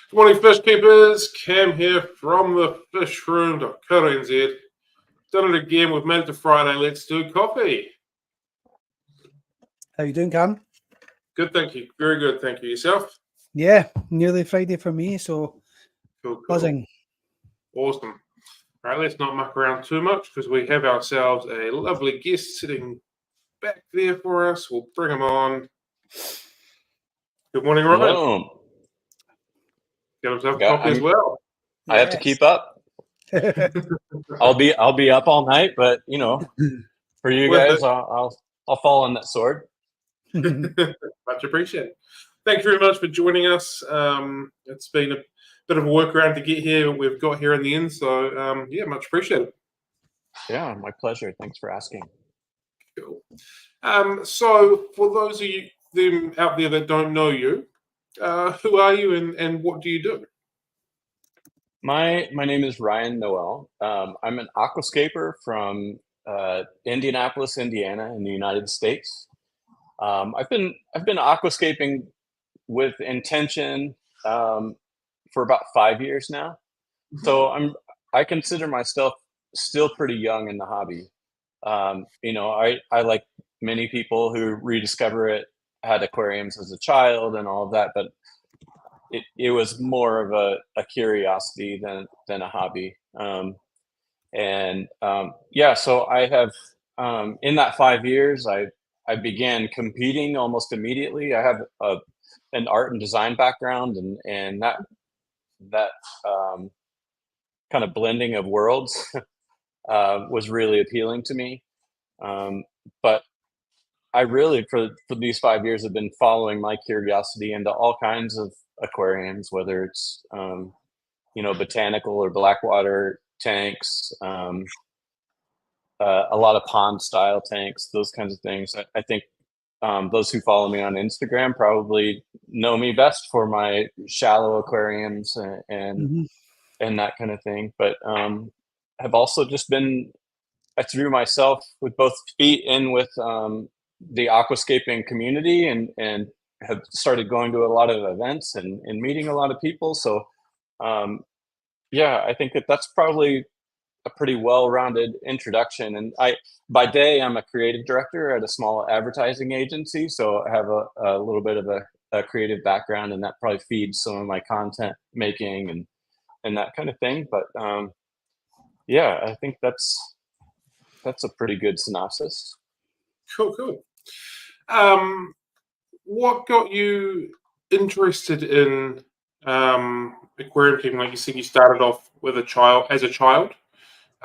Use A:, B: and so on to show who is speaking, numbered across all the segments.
A: Good morning, fish keepers. Cam here from the fishroom.co.nz. Done it again. We've made it to Friday. Let's do coffee.
B: How you doing, Cam?
A: Good, thank you. Very good, thank you. Yourself?
B: Yeah, nearly Friday for me, so
A: Cool.
B: buzzing.
A: Awesome. All right, let's not muck around too much because we have ourselves a lovely guest sitting back there for us. We'll bring him on. Good morning, Ryan.
C: Hello.
A: Got himself coffee as well.
C: I have to keep up. I'll be up all night, but you know, for you guys, I'll fall on that sword.
A: Much appreciated. Thank you very much for joining us. It's been a bit of a workaround to get here. We've got here in the end, so yeah, much appreciated.
C: Yeah, my pleasure. Thanks for asking.
A: Cool. So for those of you them out there that don't know you, who are you and what do you do?
C: My name is Ryan Noel. I'm an aquascaper from Indianapolis, Indiana, in the United States. I've been aquascaping with intention for about 5 years now. So I consider myself still pretty young in the hobby. You know, I like many people who rediscover it, had aquariums as a child and all of that, but it was more of a curiosity than a hobby. Yeah, so I have in that 5 years, I began competing almost immediately. I have an art and design background, and that kind of blending of worlds was really appealing to me. But I really, for these 5 years, have been following my curiosity into all kinds of aquariums, whether it's you know, botanical or blackwater tanks, a lot of pond style tanks, those kinds of things. I think those who follow me on Instagram probably know me best for my shallow aquariums and that kind of thing. But have also just been, I threw myself with both feet in with the aquascaping community and have started going to a lot of events and meeting a lot of people. So yeah, I think that's probably a pretty well-rounded introduction. And by day, I'm a creative director at a small advertising agency. So I have a little bit of a creative background, and that probably feeds some of my content making and that kind of thing. But yeah, I think that's a pretty good synopsis.
A: Cool. What got you interested in aquarium keeping? Like you said, you started off with as a child.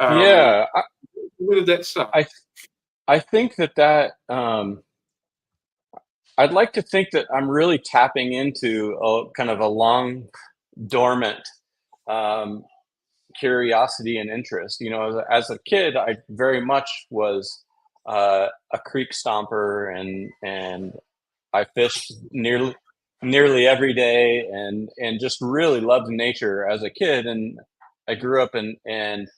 C: Yeah.
A: Where did that start?
C: I think that I'd like to think that I'm really tapping into a kind of a long dormant curiosity and interest. You know, as a kid, I very much was a creek stomper, and I fished nearly every day, and just really loved nature as a kid. And I grew up and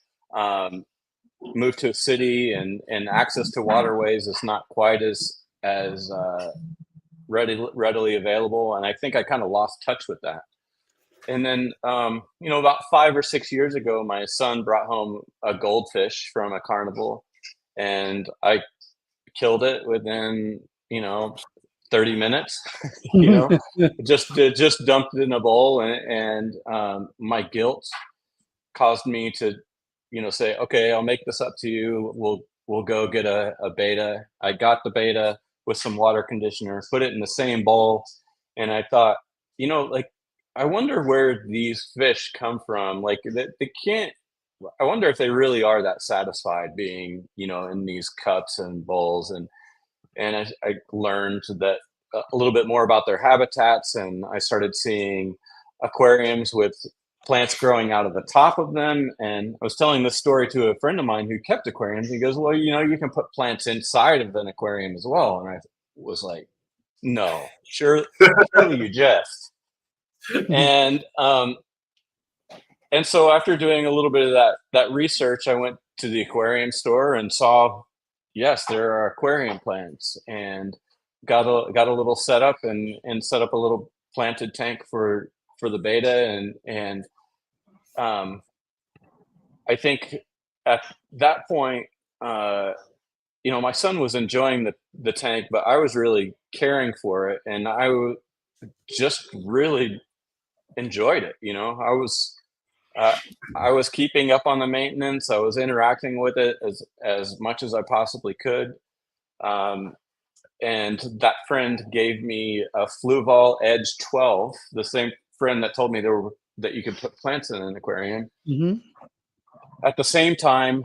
C: moved to a city, and access to waterways is not quite as readily available, and I think I kind of lost touch with that. And then, you know, about 5 or 6 years ago, my son brought home a goldfish from a carnival, and I killed it within, you know, 30 minutes. You know, just dumped it in a bowl, and my guilt caused me to, you know, say, okay, I'll make this up to you. We'll go get a beta. I got the beta with some water conditioner, put it in the same bowl, and I thought, you know, like, I wonder where these fish come from. Like they can't. I wonder if they really are that satisfied being, you know, in these cups and bowls. And I learned that a little bit more about their habitats, and I started seeing aquariums with plants growing out of the top of them. And I was telling this story to a friend of mine who kept aquariums. He goes, well, you know, you can put plants inside of an aquarium as well. And I was like, no, surely you jest. And so after doing a little bit of that research, I went to the aquarium store and saw, yes, there are aquarium plants, and got a little setup and set up a little planted tank for for the beta, and I think at that point, my son was enjoying the tank, but I was really caring for it, and just really enjoyed it. I was keeping up on the maintenance. I was interacting with it as much as I possibly could. And that friend gave me a Fluval Edge 12, the same friend that told me that you could put plants in an aquarium.
B: Mm-hmm.
C: At the same time,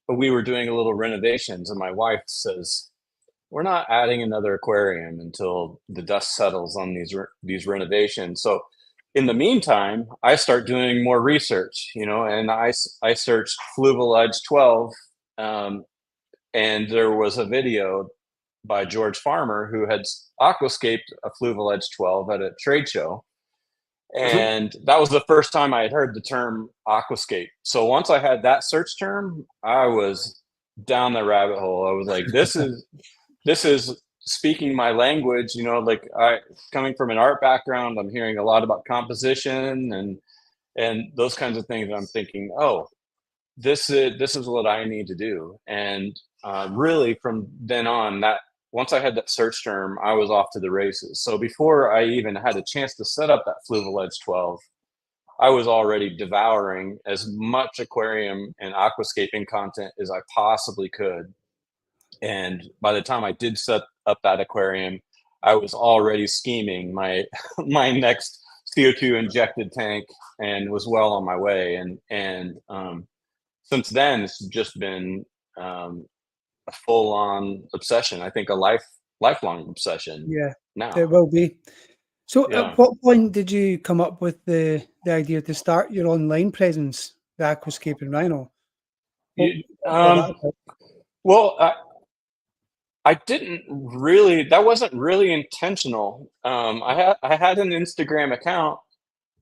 C: we were doing a little renovations, and my wife says, we're not adding another aquarium until the dust settles on these renovations. So in the meantime, I start doing more research, and I searched Fluval Edge 12, and there was a video by George Farmer who had aquascaped a Fluval Edge 12 at a trade show. And that was the first time I had heard the term aquascape. So once I had that search term, I was down the rabbit hole. I was like, this is speaking my language, coming from an art background, I'm hearing a lot about composition and those kinds of things. I'm thinking, oh, this is what I need to do. And really from then on, that once I had that search term, I was off to the races. So before I even had a chance to set up that Fluval Edge 12, I was already devouring as much aquarium and aquascaping content as I possibly could. And by the time I did set up that aquarium, I was already scheming my next CO2 injected tank and was well on my way. And since then, it's just been a full-on obsession. I think a lifelong obsession.
B: Yeah,
C: now
B: it will be. So
C: Yeah.
B: at what point did you come up with the idea to start your online presence, the Aquascape and Rhino?
C: Well, I didn't really, that wasn't really intentional. I had an Instagram account,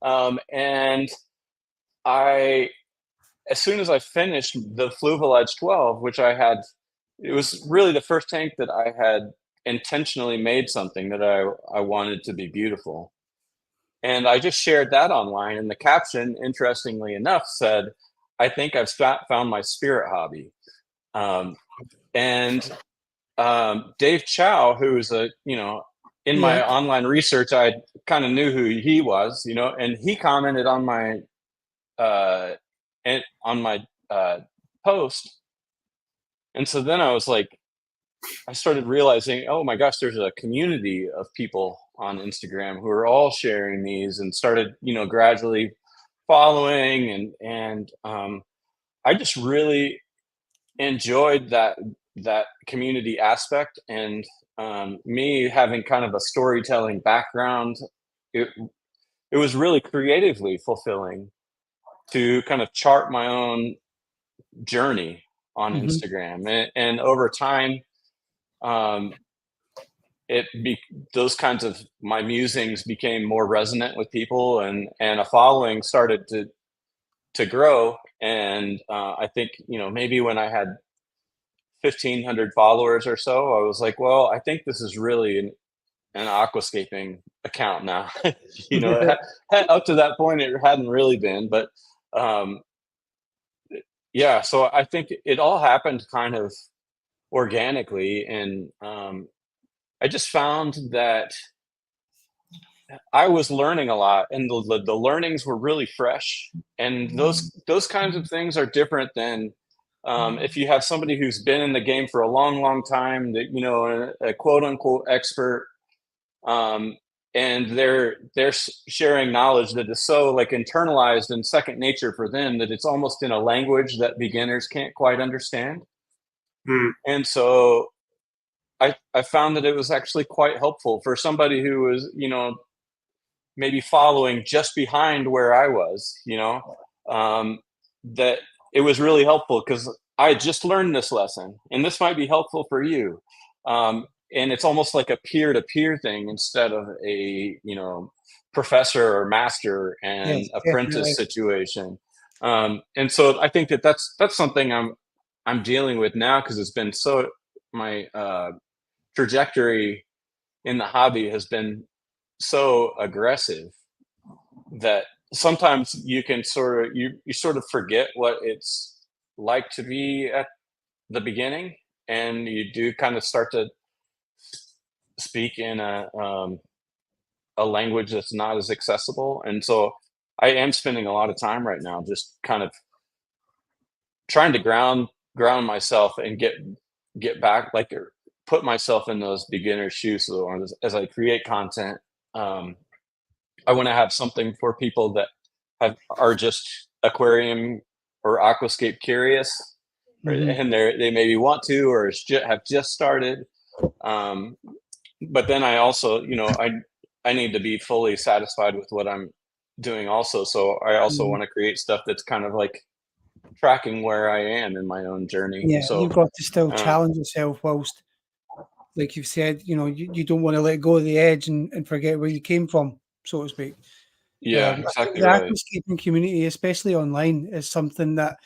C: and as soon as I finished the Fluval Edge 12, which it was really the first tank that I had intentionally made something that I wanted to be beautiful. And I just shared that online, and the caption, interestingly enough, said, I think I've found my spirit hobby. And Dave Chow, who's in my online research, I kind of knew who he was, and he commented on my post. And so then I was like, I started realizing, oh my gosh, there's a community of people on Instagram who are all sharing these, and started, gradually following, and I just really enjoyed that community aspect. And me having kind of a storytelling background, it was really creatively fulfilling to kind of chart my own journey on Instagram. And over time, those kinds of my musings became more resonant with people, and a following started to grow. And I think, maybe when I had 1,500 followers or so, I was like, well, I think this is really an aquascaping account now. Up to that point, it hadn't really been, but yeah, so I think it all happened kind of organically. And I just found that I was learning a lot, and the learnings were really fresh. And those kinds of things are different than if you have somebody who's been in the game for a long, long time, that, a quote unquote expert, and they're sharing knowledge that is so like internalized and second nature for them that it's almost in a language that beginners can't quite understand. And so I found that it was actually quite helpful for somebody who was, maybe following just behind where I was, that it was really helpful, because I just learned this lesson, and this might be helpful for you. And it's almost like a peer-to-peer thing instead of a, professor or master and apprentice situation. And so I think that's something I'm dealing with now, because it's been my trajectory in the hobby has been so aggressive that sometimes you can sort of you sort of forget what it's like to be at the beginning, and you do kind of start to speak in a language that's not as accessible. And so I am spending a lot of time right now just kind of trying to ground myself and get back, like, or put myself in those beginner shoes. So as I create content, um, I want to have something for people that are just aquarium or aquascape curious,
B: Mhm.
C: and they maybe want to, or have just started. Um, but then I also, I need to be fully satisfied with what I'm doing also. So I also
B: Mhm.
C: want to create stuff that's kind of like tracking where I am in my own journey.
B: Yeah,
C: So
B: you've got to still
C: uh,
B: challenge yourself whilst, like you've said, you don't want to let go of the edge and forget where you came from, so to speak.
C: yeah,
B: I think
C: exactly
B: the
C: right.
B: aquascaping community, especially online, is something that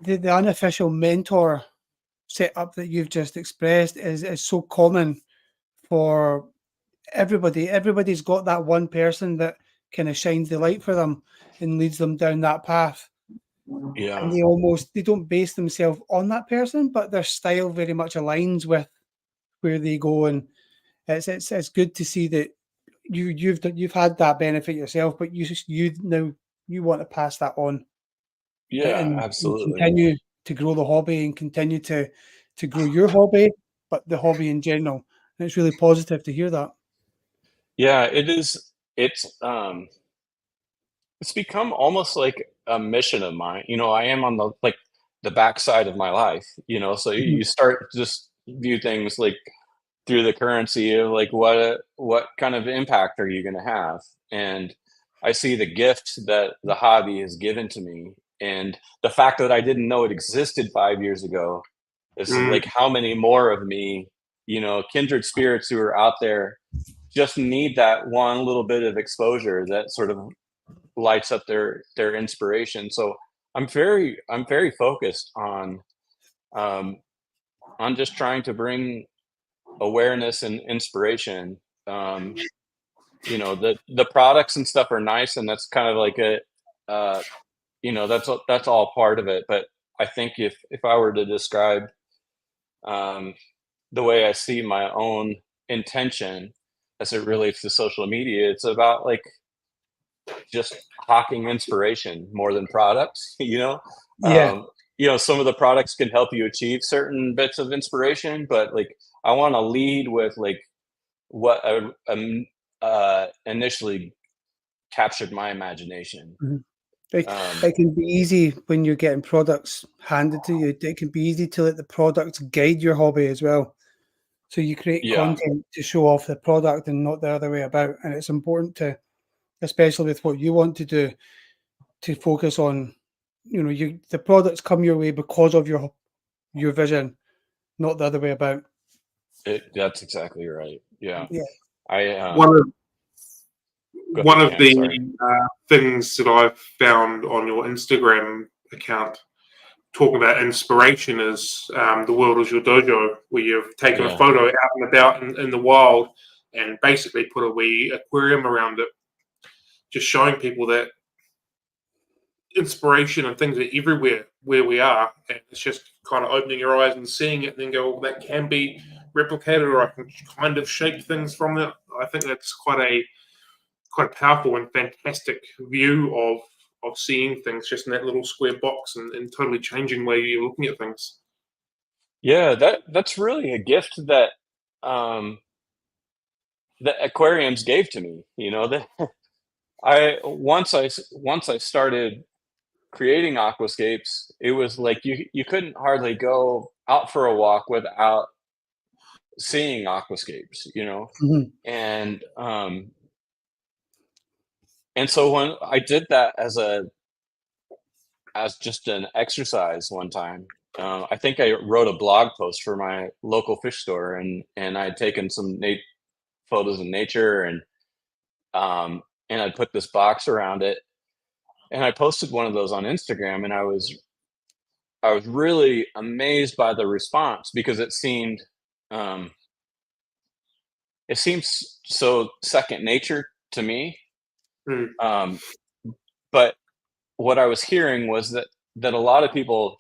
B: the unofficial mentor setup that you've just expressed is so common for everybody. Everybody's got that one person that kind of shines the light for them and leads them down that path. And
C: Yeah.
B: they don't base themselves on that person, but their style very much aligns with where they go. And it's good to see that you've had that benefit yourself, but you now you want to pass that on
C: Yeah,
B: and
C: absolutely.
B: continue to grow the hobby and continue to grow your hobby, but the hobby in general. And it's really positive to hear that.
C: Yeah, it is. It's become almost like a mission of mine. I am on the backside of my life, so
B: Mhm.
C: you start to just view things like through the currency of like what kind of impact are you going to have? And I see the gift that the hobby has given to me, and the fact that I didn't know it existed 5 years ago is
A: Mm,
C: like how many more of me, kindred spirits who are out there just need that one little bit of exposure that sort of lights up their inspiration. So I'm very focused um, on just trying to bring awareness and inspiration. Um, the products and stuff are nice, and that's kind of like uh, that's all part of it. But I think if I were to describe um, the way I see my own intention as it relates to social media, it's about like just hawking inspiration more than products.
B: Yeah.
C: Some of the products can help you achieve certain bits of inspiration, but like I want to lead with like what initially captured my imagination.
B: Mhm. Like,
C: Um,
B: it can be easy when you're getting products handed to you. It can be easy to let the products guide your hobby as well. So you create
C: yeah,
B: content to show off the product and not the other way about. And it's important to, especially with what you want to do, to focus on, the products come your way because of your vision, not the other way about.
C: that's exactly right. Yeah,
B: Yeah.
C: I
A: one of
C: go
A: one
C: ahead,
A: of
C: Cam.
A: the
C: Sorry.
A: things that I've found on your Instagram account talking about inspiration is the world is your dojo, where you've taken a
C: Yeah,
A: photo out and about in the wild and basically put a wee aquarium around it, just showing people that inspiration and things are everywhere where we are, and it's just kind of opening your eyes and seeing it, and then go, well, that can be replicated, or I can kind of shape things from that. I think that's quite a powerful and fantastic view of seeing things just in that little square box and totally changing way you're looking at things.
C: yeah. That's really a gift um, that aquariums gave to me. That once I started creating aquascapes, it was like you couldn't hardly go out for a walk without seeing aquascapes.
B: Mhm.
C: And so when I did that as just an exercise one time, I think I wrote a blog post for my local fish store, and I had taken some photos of nature, and I'd put this box around it, and I posted one of those on Instagram, and I was really amazed by the response because it seemed um, it seems so second nature to me.
A: Mm.
C: But what I was hearing was that a lot of people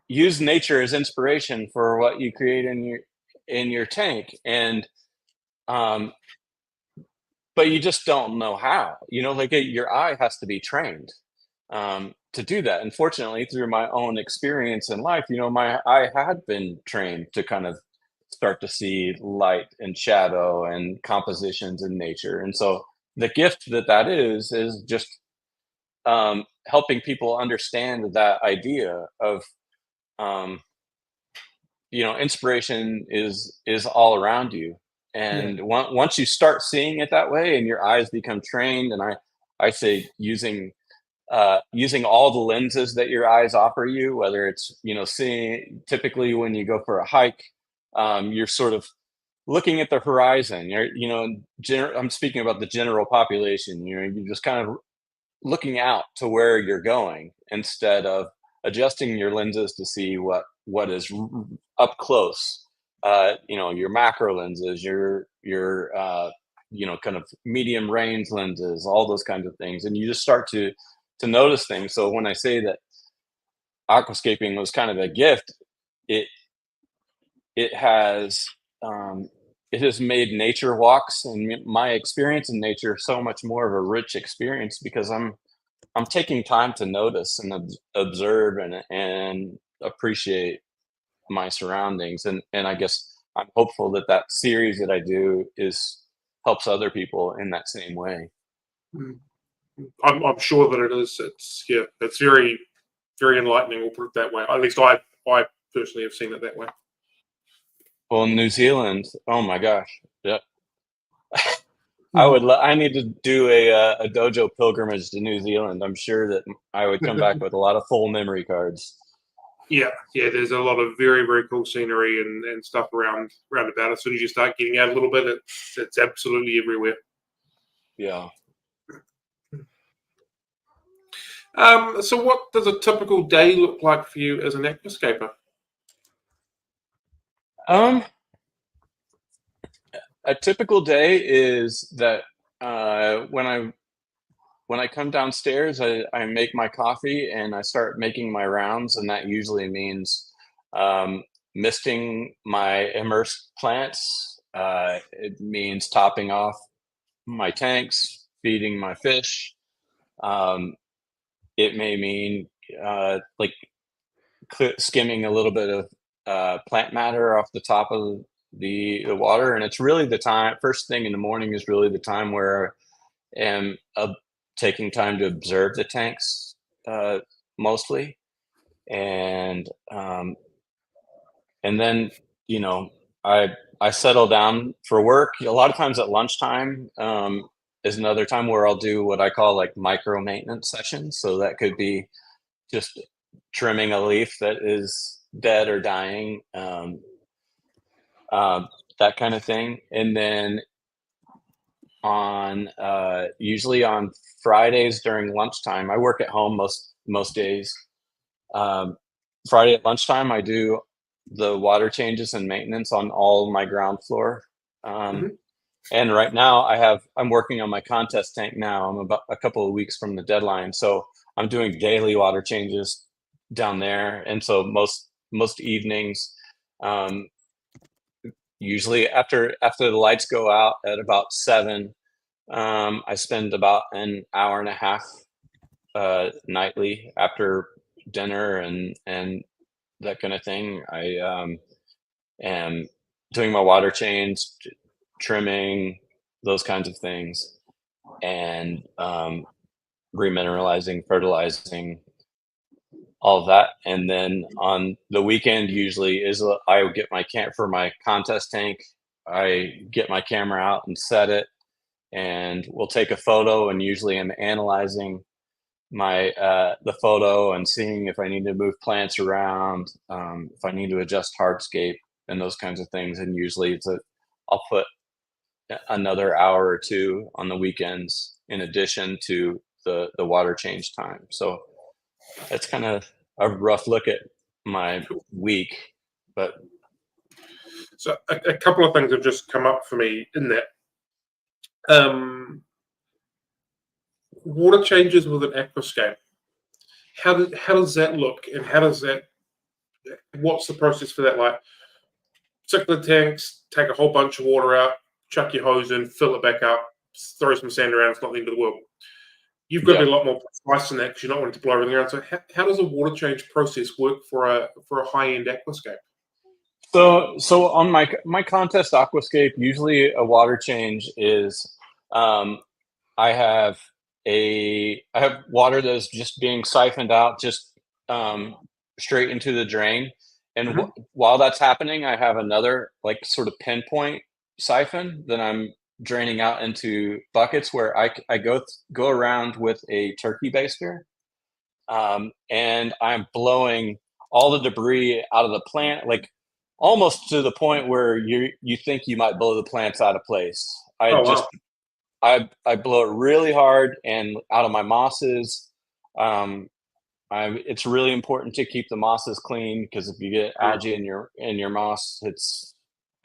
C: use nature as inspiration for what you create in your tank, and but you just don't know how. Like your eye has to be trained to do that. Unfortunately, through my own experience in life, my eye had been trained to kind of start to see light and shadow and compositions in nature. And so the gift that is just helping people understand that idea of um, inspiration is all around you. And once you start seeing it that way and your eyes become trained, and I say using all the lenses that your eyes offer you, whether it's seeing, typically when you go for a hike, you're sort of looking at the horizon. I'm speaking about the general population. You're just kind of looking out to where you're going instead of adjusting your lenses to see what is up close. Your macro lenses, your kind of medium range lenses, all those kinds of things, and you just start to notice things. So when I say that aquascaping was kind of a gift, it it has um, it has made nature walks and my experience in nature so much more of a rich experience because I'm taking time to notice and observe and appreciate my surroundings, and I guess I'm hopeful that series that I do helps other people in that same way.
A: Mm. I'm sure that it is. It's very, very enlightening. We'll put it that way. At least I personally have seen it that way.
C: Well, in New Zealand, oh my gosh, yeah. I need to do a dojo pilgrimage to New Zealand. I'm sure that I would come back with a lot of full memory cards.
A: Yeah. There's a lot of very, very cool scenery and stuff around about. As soon as you start getting out a little bit, it's absolutely everywhere.
C: Yeah.
A: So what does a typical day look like for you as an aquascaper?
C: A typical day is that when I come downstairs, I make my coffee and I start making my rounds, and that usually means misting my immersed plants. It means topping off my tanks, feeding my fish. Um, it may mean like skimming a little bit of plant matter off the top of the water, and it's really the time. First thing in the morning is really the time where I am taking time to observe the tanks mostly, and then I settle down for work. A lot of times at lunchtime is another time where I'll do what I call like micro maintenance sessions. So that could be just trimming a leaf that is dead or dying, that kind of thing. And then on usually on Fridays during lunchtime, I work at home most days. Friday at lunchtime, I do the water changes and maintenance on all my ground floor. And right now I'm working on my contest tank now. I'm about a couple of weeks from the deadline. So I'm doing daily water changes down there. And so most evenings, usually after the lights go out at about 7, I spend about an hour and a half nightly after dinner and that kind of thing. I am doing my water change, trimming, those kinds of things, and remineralizing, fertilizing, all of that. And then on the weekend, usually I would get for my contest tank. I get my camera out and set it, and we'll take a photo. And usually, I'm analyzing my the photo and seeing if I need to move plants around, if I need to adjust hardscape and those kinds of things. And usually, I'll put another hour or two on the weekends in addition to the water change time. So that's kind of a rough look at my week, but
A: So a couple of things have just come up for me in that. Water changes with an aquascape. How does that look, and what's the process for that? Like, cyclid tanks, take a whole bunch of water out, chuck your hose in, fill it back up, throw some sand around. It's not the end of the world. You've got to be a lot more precise than that because you're not wanting to blow everything around. So how does a water change process work for a high-end aquascape?
C: So on my contest aquascape, usually a water change is I have water that is just being siphoned out just straight into the drain, and while that's happening, I have another like sort of pinpoint siphon that I'm draining out into buckets where I go around with a turkey baster, and I'm blowing all the debris out of the plant, like almost to the point where you think you might blow the plants out of place. I blow it really hard and out of my mosses. It's really important to keep the mosses clean because if you get algae in your moss, it's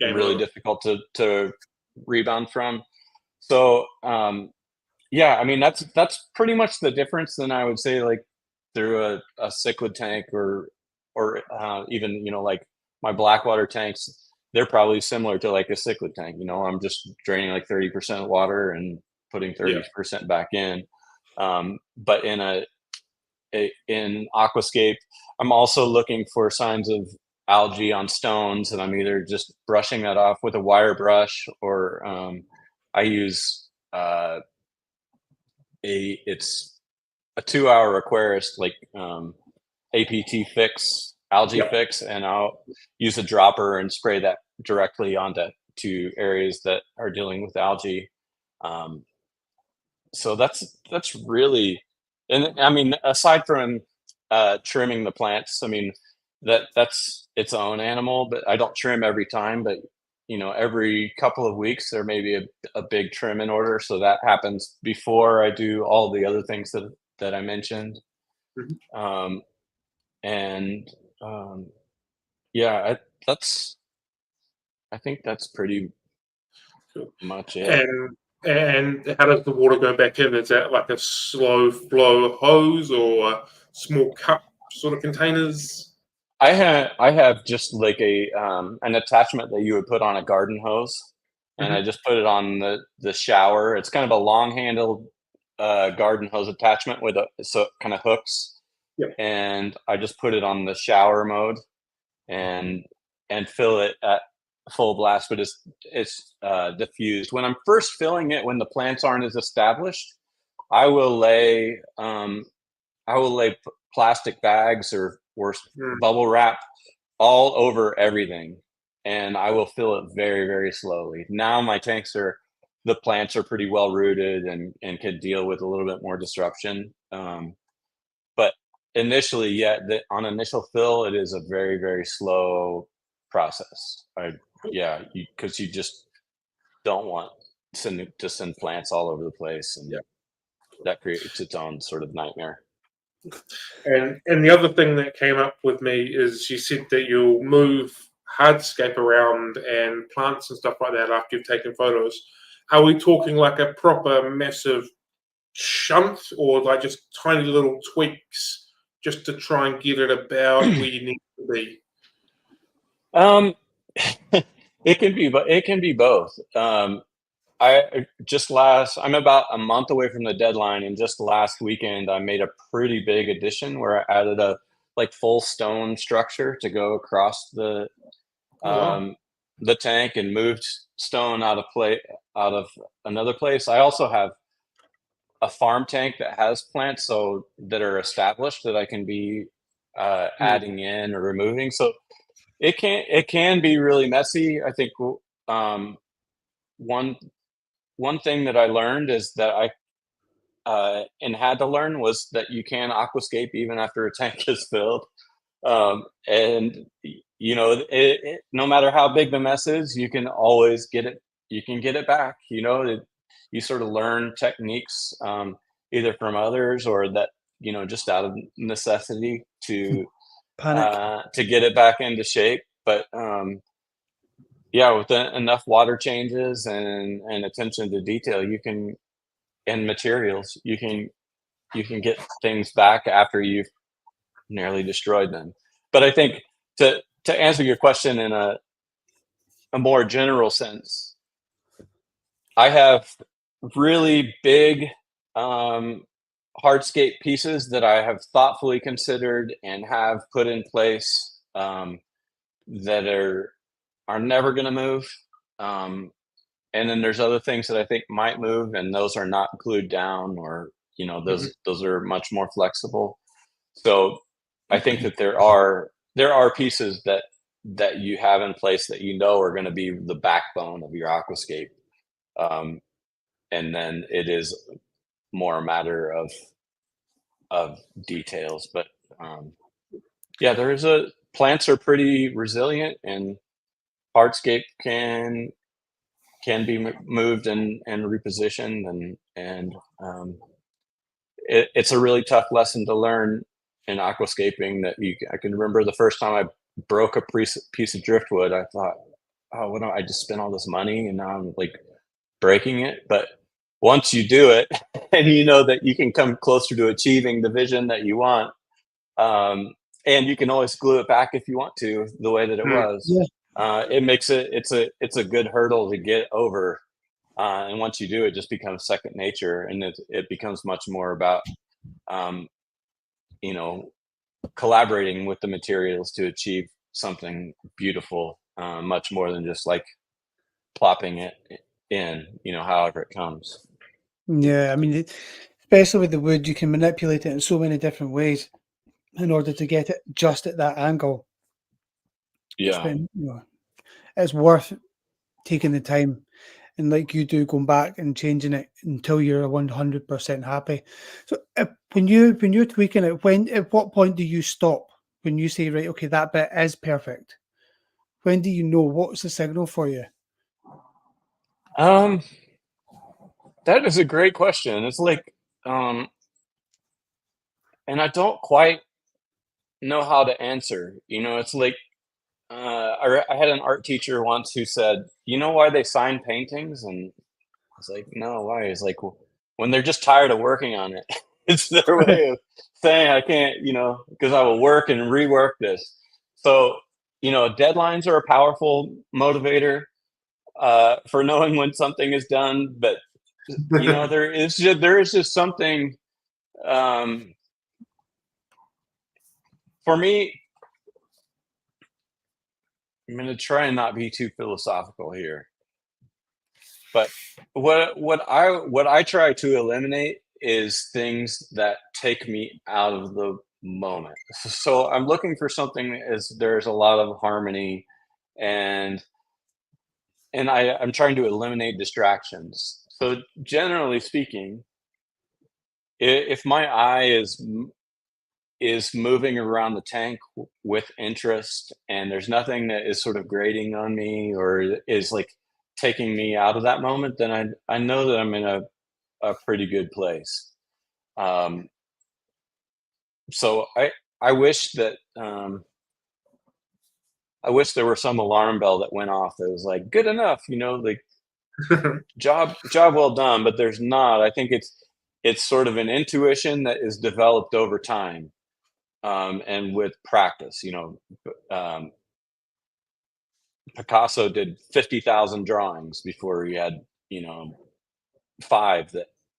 C: really difficult to rebound from. So yeah, I mean that's pretty much the difference. Then I would say like through a cichlid tank or even like my blackwater tanks, they're probably similar to like a cichlid tank. I'm just draining like 30% water and putting 30% back in. But in aquascape, I'm also looking for signs of algae on stones, and I'm either just brushing that off with a wire brush, or I use it's a 2-hour Aquarist, like APT fix, algae fix, and I'll use a dropper and spray that directly onto areas that are dealing with algae. So that's really, and I mean, aside from trimming the plants, I mean that's its own animal, but I don't trim every time, but every couple of weeks there may be a big trim in order, so that happens before I do all the other things that I mentioned. Yeah, I think that's pretty much it.
A: And how does the water go back in? Is that like a slow flow hose or small cup sort of containers?
C: I have just like an attachment that you would put on a garden hose, and I just put it on the shower. It's kind of a long handled garden hose attachment so it kind of hooks, and I just put it on the shower mode and fill it at full blast, but it's diffused. When I'm first filling it, when the plants aren't as established, I will lay plastic bags or bubble wrap all over everything, and I will fill it very, very slowly. Now my the plants are pretty well rooted and can deal with a little bit more disruption. But initially, on initial fill, it is a very, very slow process. Because you just don't want to send plants all over the place, and that creates its own sort of nightmare.
A: And the other thing that came up with me is you said that you'll move hardscape around and plants and stuff like that after you've taken photos. Are we talking like a proper massive shunt, or like just tiny little tweaks just to try and get it about where you need to be?
C: It can be both. I'm about a month away from the deadline, and just last weekend I made a pretty big addition where I added a full stone structure to go across the tank and moved stone out of another place. I also have a farm tank that has plants that are established that I can be adding in or removing. So it can be really messy. I think one thing that I learned is that and had to learn was that you can aquascape even after a tank is filled. And no matter how big the mess is, you can always get it. You can get it back. You sort of learn techniques either from others or that just out of necessity to
B: Panic.
C: to get it back into shape. But yeah, with enough water changes and attention to detail, you can, and materials, you can get things back after you've nearly destroyed them. But I think to answer your question in a more general sense, I have really big hardscape pieces that I have thoughtfully considered and have put in place that are never going to move. And then there's other things that I think might move, and those are not glued down, or those are much more flexible. So I think that there are pieces that you have in place that are going to be the backbone of your aquascape, and then it is more a matter of details. But yeah, plants are pretty resilient, and hardscape can be moved and repositioned, and it's a really tough lesson to learn in aquascaping. I can remember the first time I broke a piece of driftwood. I thought, oh, what do I just spent all this money and now I'm like breaking it? But once you do it and you know that you can come closer to achieving the vision that you want, and you can always glue it back if you want to the way that it was.
B: Yeah.
C: It makes it's a good hurdle to get over, and once you do, it just becomes second nature, and it becomes much more about collaborating with the materials to achieve something beautiful, much more than just like plopping it in, however it comes.
B: Yeah, I mean, especially with the wood, you can manipulate it in so many different ways in order to get it just at that angle.
C: Yeah.
B: It's worth taking the time, and like you do, going back and changing it until you're 100% happy. So when you're tweaking it, at what point do you stop? When you say, right, okay, that bit is perfect. When do you know? What's the signal for you?
C: That is a great question. It's like, and I don't quite know how to answer. It's like, I had an art teacher once who said, "You know why they sign paintings?" And I was like, "No, why?" He's like, well, "When they're just tired of working on it." It's their way of saying, "I can't," because I will work and rework this. So, deadlines are a powerful motivator for knowing when something is done. But there is just something, for me. I'm going to try and not be too philosophical here, but what I try to eliminate is things that take me out of the moment. So I'm looking for something there's a lot of harmony, and I'm trying to eliminate distractions. So generally speaking, if my eye is moving around the tank with interest, and there's nothing that is sort of grating on me or is like taking me out of that moment, then I know that I'm in a pretty good place. So I wish that I wish there were some alarm bell that went off that was like, good enough, like job well done. But there's not. I think it's sort of an intuition that is developed over time. And with practice, Picasso did 50,000 drawings before he had, 5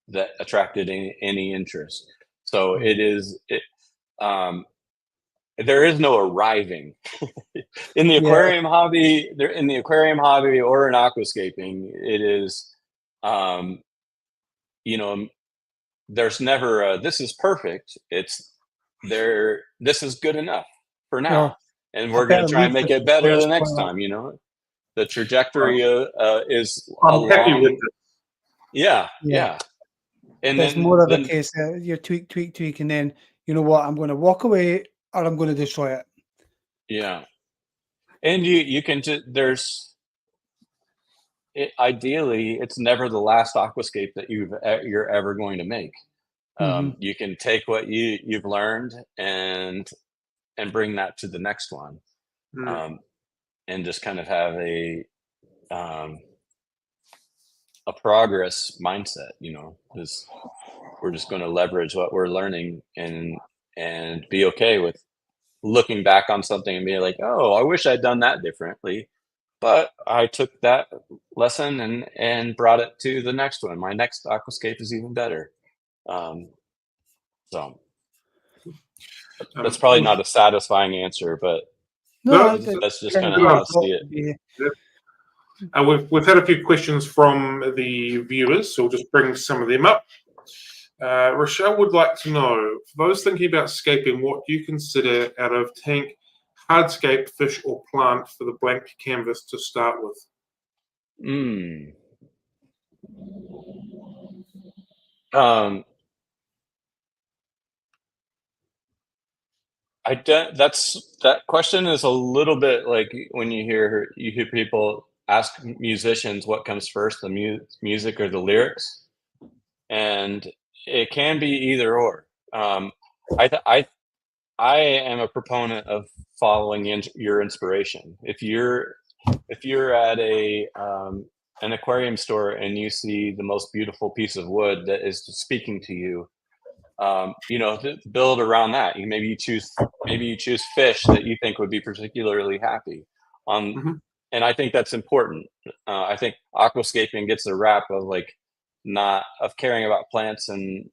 C: that attracted any interest. So there is no arriving in the
B: Yeah.
C: aquarium hobby. In the aquarium hobby or in aquascaping, it is, there's never this is perfect. It's there. This is good enough for now.
B: Or
C: And
B: I
C: we're going
B: better
C: to try
B: leave
C: and make
B: this
C: it better
B: before
C: the
B: it's
C: next
B: gone up.
C: time. The trajectory is
A: I'm happy with it.
C: Yeah.
B: Yeah.
C: And
B: It's
C: then
B: more of a case that you tweak, and then you know what? I'm going to walk away, or I'm going to destroy it.
C: Yeah. And you can ideally, it's never the last aquascape that you're ever going to make. You can take what you've learned and bring that to the next one. And just kind of have a progress mindset, you know, is we're just going to leverage what we're learning and be okay with looking back on something and being like, oh, I wish I'd done that differently. But I took that lesson and brought it to the next one. My next aquascape is even better. So that's probably not a satisfying answer, but
B: No,
C: that's just kind of how I see it.
A: We've had a few questions from the viewers, so we'll just bring some of them up. Rochelle would like to know, for those thinking about scaping, what do you consider out of tank, hardscape, fish, or plant for the blank canvas to start with?
C: That question is a little bit like when you hear people ask musicians what comes first, the music or the lyrics, and it can be either or. I am a proponent of following your inspiration. If you're at an aquarium store and you see the most beautiful piece of wood that is speaking to you, you know, build around that. Maybe you choose fish that you think would be particularly happy. And I think that's important. I think aquascaping gets a rap of like not of caring about plants and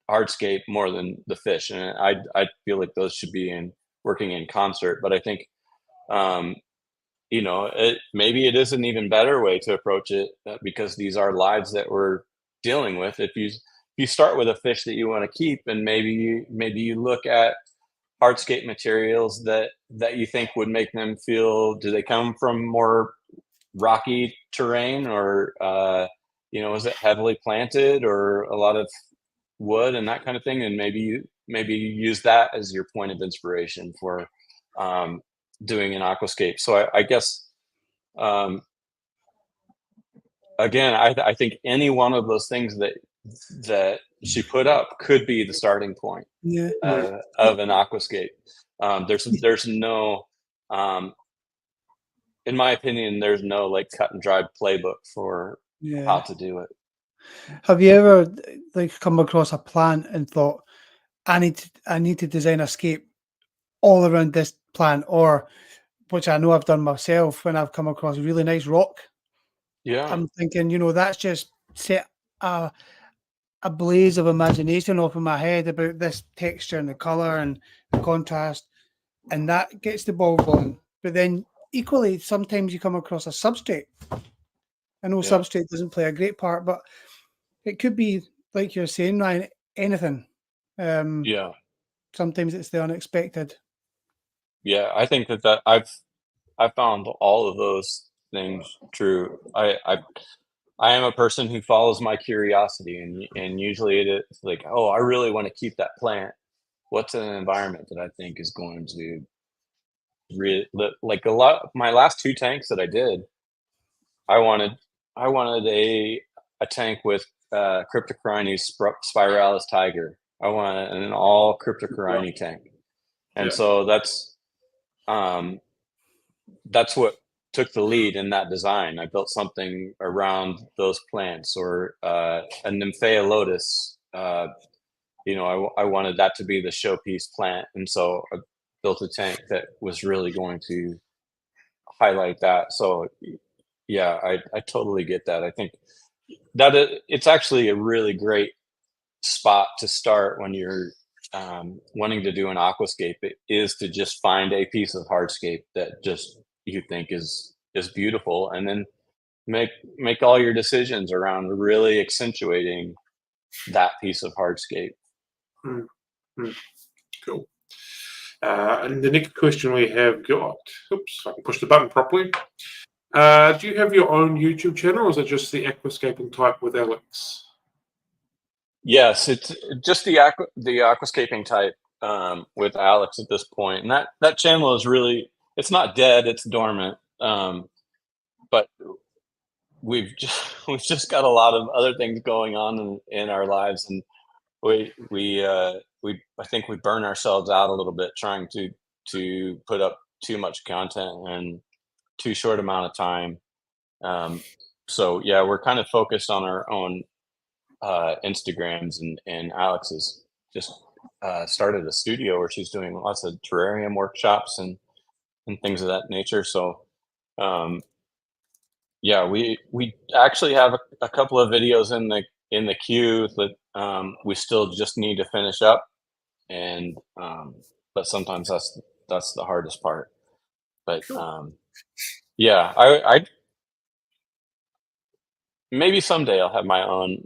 C: hardscape more than the fish, and I feel like those should be working in concert. But I think you know, maybe it is an even better way to approach it because these are lives that we're dealing with. If you start with a fish that you want to keep, and maybe you look at hardscape materials that you think would make them feel. Do they come from more rocky terrain, or you know, is it heavily planted or a lot of wood and that kind of thing? And maybe you use that as your point of inspiration for doing an aquascape. So I guess again, I think any one of those things that she put up could be the starting point of an aquascape. There's no in my opinion, there's no like cut and dried playbook for how to do it.
B: Have you ever like come across a plant and thought, I need to design a scape all around this plant, or which I know I've done myself when I've come across a really nice rock?
C: Yeah.
B: I'm thinking, you know, that's just set a blaze of imagination off in my head about this texture and the color and the contrast, and that gets the ball going. But then equally, sometimes you come across a substrate. I know substrate doesn't play a great part, but it could be, like you're saying, Ryan, anything. Sometimes it's the unexpected.
C: Yeah, I think that I've found all of those things true. I am a person who follows my curiosity, and usually it is like, oh, I really want to keep that plant. What's an environment that I think is going to like a lot? My last 2 tanks that I did, I wanted a tank with Cryptocorinus spiralis tiger. I wanted an all Cryptocorinus tank, and so that's what took the lead in that design. I built something around those plants, or a Nymphea lotus. You know, I wanted that to be the showpiece plant, and so I built a tank that was really going to highlight that. So yeah, I totally get that. I think that it's actually a really great spot to start when you're wanting to do an aquascape. It is to just find a piece of hardscape that just you think is beautiful, and then make all your decisions around really accentuating that piece of hardscape.
A: Cool. And the next question we have got, oops, I can push the button properly. Do you have your own YouTube channel, or is it just the aquascaping type with Alex?
C: Yes, it's just the aquascaping type with Alex at this point, and that channel is really, it's not dead, it's dormant, but we've just got a lot of other things going on in our lives, and I think we burn ourselves out a little bit trying to put up too much content, and too short amount of time. So yeah, we're kind of focused on our own Instagrams, and Alex has just started a studio where she's doing lots of terrarium workshops and things of that nature. So yeah, we actually have a couple of videos in the queue that we still just need to finish up, and but sometimes that's the hardest part. But yeah, I maybe someday I'll have my own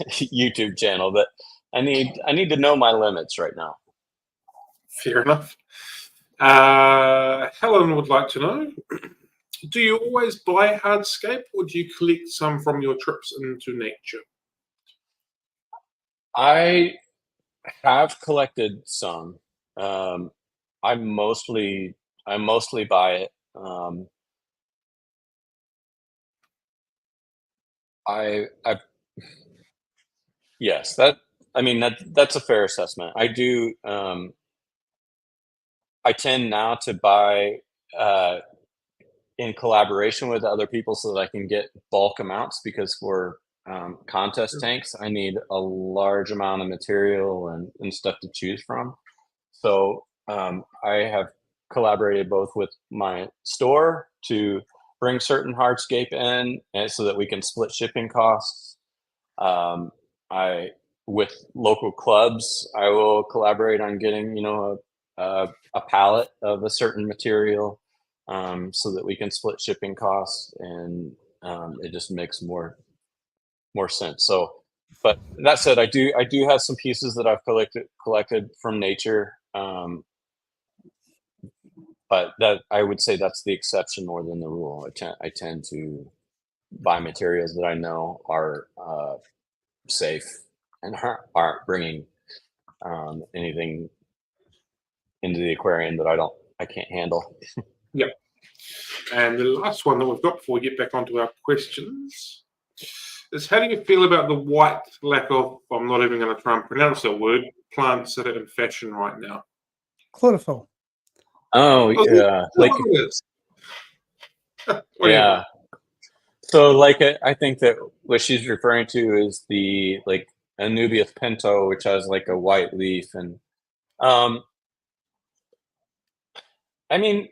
C: YouTube channel, but I need to know my limits right now.
A: Fair enough. Helen would like to know, do you always buy hardscape, or do you collect some from your trips into nature?
C: I have collected some. I mostly buy it. I yes, that's a fair assessment. I do. I tend now to buy in collaboration with other people so that I can get bulk amounts, because for contest tanks, I need a large amount of material and stuff to choose from. So I have collaborated both with my store to bring certain hardscape in, and so that we can split shipping costs. I with local clubs, I will collaborate on getting a pallet of a certain material, so that we can split shipping costs, and it just makes more sense. So, but that said, I do have some pieces that I've collected from nature, but that I would say that's the exception more than the rule. I tend to buy materials that I know are safe and aren't bringing anything into the aquarium that I can't handle.
A: Yep. And the last one that we've got before we get back onto our questions is, how do you feel about the white lack of, I'm not even going to try and pronounce that word, plants that are in fashion right now?
B: Chlorophyll.
C: Oh yeah, like yeah. So like I think that what she's referring to is the like Anubias pinto, which has like a white leaf, and I mean,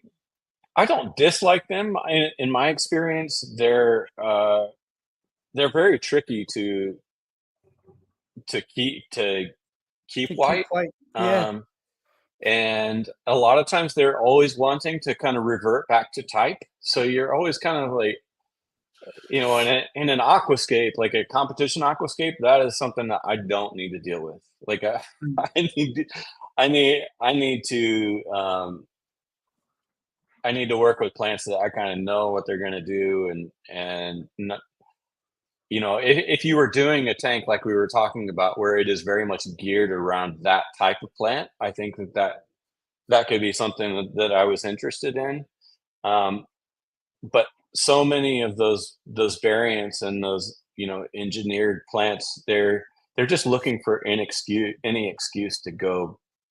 C: I don't dislike them. In my experience, they're very tricky to keep white.
B: Yeah.
C: And a lot of times they're always wanting to kind of revert back to type. So you're always kind of like, in an aquascape, like a competition aquascape, that is something that I don't need to deal with. Like I need to work with plants that I kind of know what they're going to do, and not, if you were doing a tank like we were talking about, where it is very much geared around that type of plant, I think that could be something that I was interested in. But so many of those variants and those engineered plants, they're just looking for any excuse to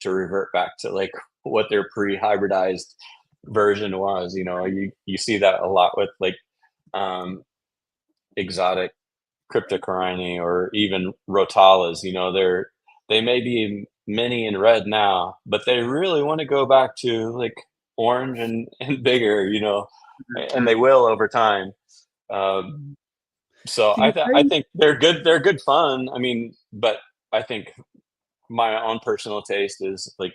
C: revert back to like what their pre-hybridized version was. You see that a lot with like exotic cryptocorini or even rotalas. They may be mini and red now, but they really want to go back to like orange and bigger, and they will over time. So I think they're good. They're good fun. I mean, but I think my own personal taste is like,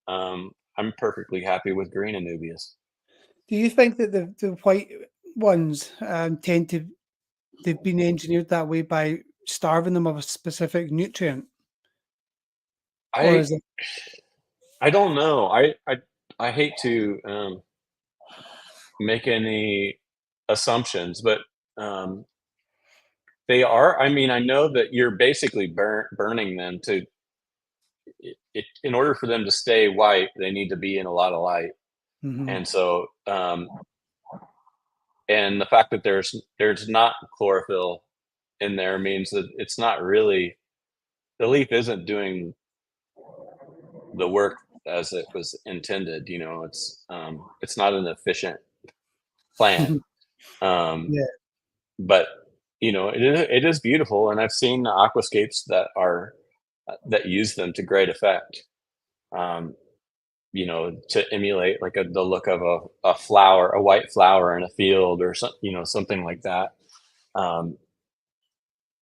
C: I'm perfectly happy with green Anubias.
B: Do you think that the white ones they've been engineered that way by starving them of a specific nutrient? Or is it?
C: I don't know. I hate to make any assumptions, but they are. I mean, I know that you're basically burning them to. In order for them to stay white, they need to be in a lot of light, and so and the fact that there's not chlorophyll in there means that it's not really, the leaf isn't doing the work as it was intended. It's not an efficient plant.
B: Yeah.
C: But it is beautiful, and I've seen aquascapes that use them to great effect. To emulate like the look of a flower, a white flower in a field, or something like that.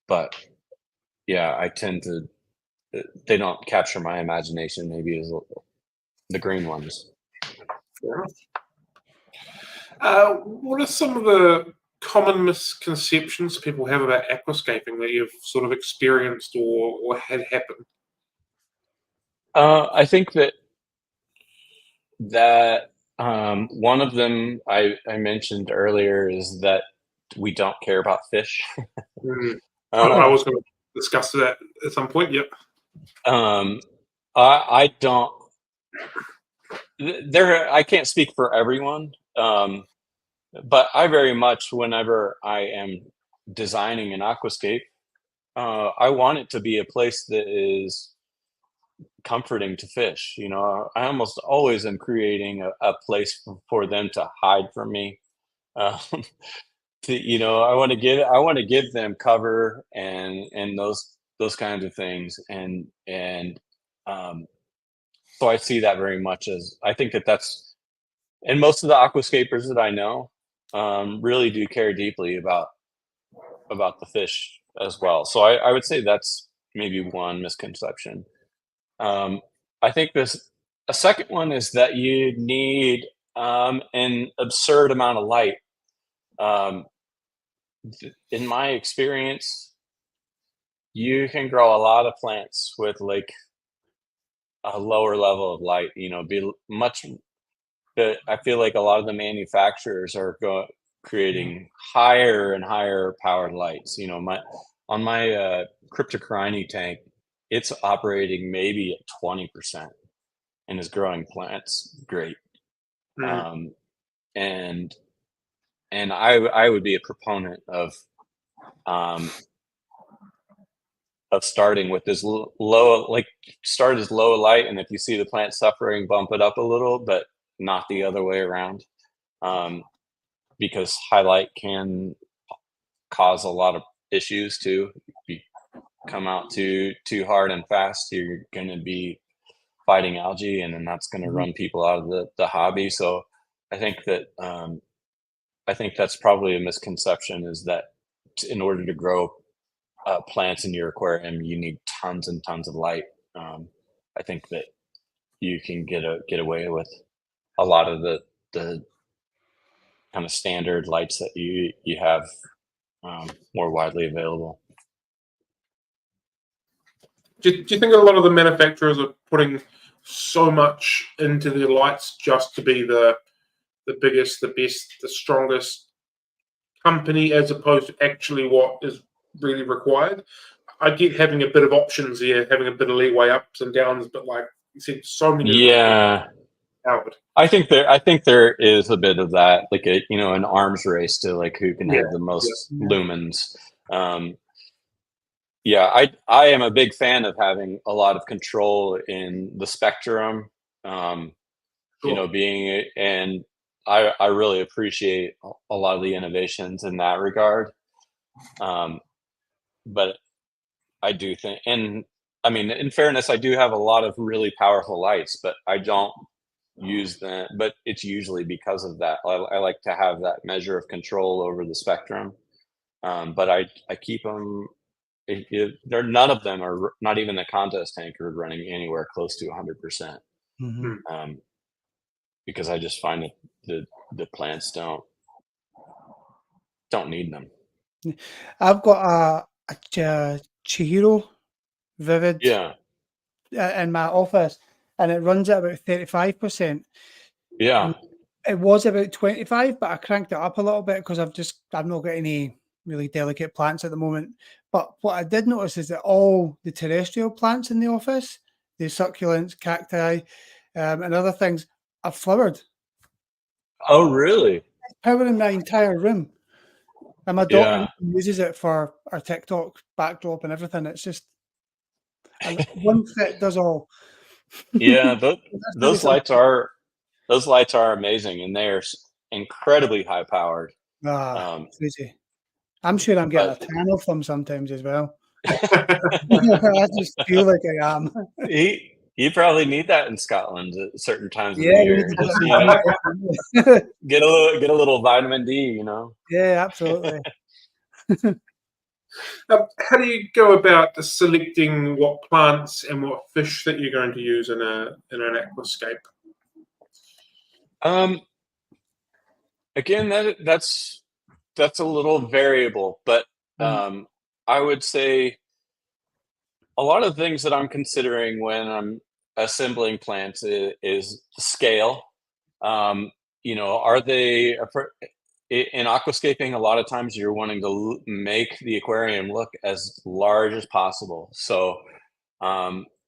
C: But yeah, I tend to they don't capture my imagination maybe as the green ones.
A: What are some of the common misconceptions people have about aquascaping that you've sort of experienced or had happen?
C: I think that one of them I mentioned earlier is that we don't care about fish.
A: I was going to discuss that at some point. Yep.
C: I don't. I can't speak for everyone, but I very much, whenever I am designing an aquascape, I want it to be a place that is comforting to fish. I almost always am creating a place for them to hide from me. Um, I want to give them cover and those kinds of things, and so I see that very much as, I think that's, and most of the aquascapers that I know really do care deeply about the fish as well. So I would say that's maybe one misconception. I think a second one is that you need an absurd amount of light. In my experience, you can grow a lot of plants with like a lower level of light. Be much. But I feel like a lot of the manufacturers are creating higher and higher powered lights. On my cryptocorini tank, it's operating maybe at 20% and is growing plants great. And I would be a proponent of starting with this low, like start as low light, and if you see the plant suffering, bump it up a little, but not the other way around, because high light can cause a lot of issues too. If you come out too hard and fast, you're going to be fighting algae, and then that's going to run people out of the hobby. So I think that's probably a misconception, is that in order to grow plants in your aquarium, you need tons and tons of light. I think that you can get away with a lot of the kind of standard lights that you have more widely available.
A: Do you think a lot of the manufacturers are putting so much into their lights just to be the biggest, the best, the strongest company, as opposed to actually what is really required? I get having a bit of options here, having a bit of leeway, ups and downs, but like you said, so many.
C: Yeah. I think there is a bit of that, like an arms race to like who can have the most lumens. I am a big fan of having a lot of control in the spectrum. And I really appreciate a lot of the innovations in that regard. But I do think, and I mean, in fairness, I do have a lot of really powerful lights, but I don't use them. But it's usually because of that. I like to have that measure of control over the spectrum. But I keep them. None of them are, not even the contest tank, are running anywhere close to 100%. Because I just find that the plants don't need them.
B: I've got a Chihiro Vivid in my office, and it runs at about 35%.
C: Yeah.
B: It was about 25, but I cranked it up a little bit because I've not got any really delicate plants at the moment. But what I did notice is that all the terrestrial plants in the office, the succulents, cacti, and other things, are flowered.
C: Oh, really?
B: It's powering my entire room. And my daughter uses it for our TikTok backdrop and everything. It's just one fit does all.
C: Yeah, those lights are amazing, and incredibly high powered.
B: Crazy. I'm sure I'm getting
C: But
B: a tan off them sometimes as well. I just feel like I am.
C: you probably need that in Scotland at certain times of the
B: Yeah, we
C: year.
B: need to
C: Just,
B: put
C: you know,
B: it in.
C: get a little vitamin D, you know.
B: Yeah, absolutely.
A: How do you go about selecting what plants and what fish that you're going to use in an aquascape?
C: Again, that's a little variable, but I would say a lot of things that I'm considering when I'm assembling plants is scale. You know, are they in aquascaping? A lot of times you're wanting to make the aquarium look as large as possible. So,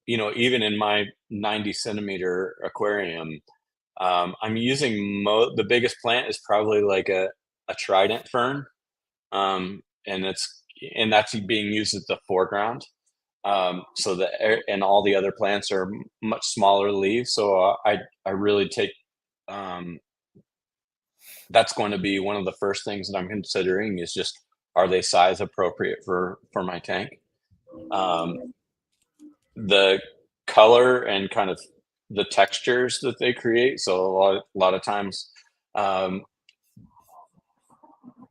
C: you know, even in my 90 centimeter aquarium, I'm using the biggest plant is probably like a trident fern, and that's being used as the foreground. So and all the other plants are much smaller leaves. So I really take that's going to be one of the first things that I'm considering is just, are they size appropriate for my tank? The color and kind of the textures that they create. So a lot of times,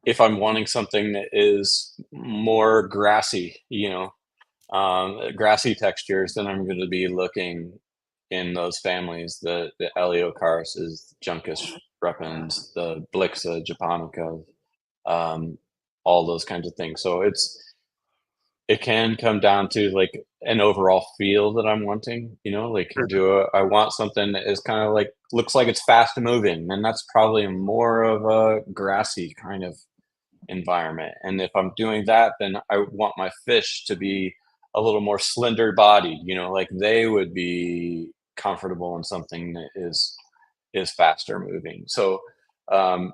C: if I'm wanting something that is more grassy, you know, grassy textures, then I'm going to be looking in those families, the Eleocaruses, Juncus repens, the Blixa japonica, all those kinds of things. So it can come down to like an overall feel that I'm wanting, you know, like I want something that is kind of like, looks like it's fast moving, and that's probably more of a grassy kind of environment. And if I'm doing that, then I want my fish to be a little more slender bodied, you know, like they would be comfortable in something that is faster moving. So the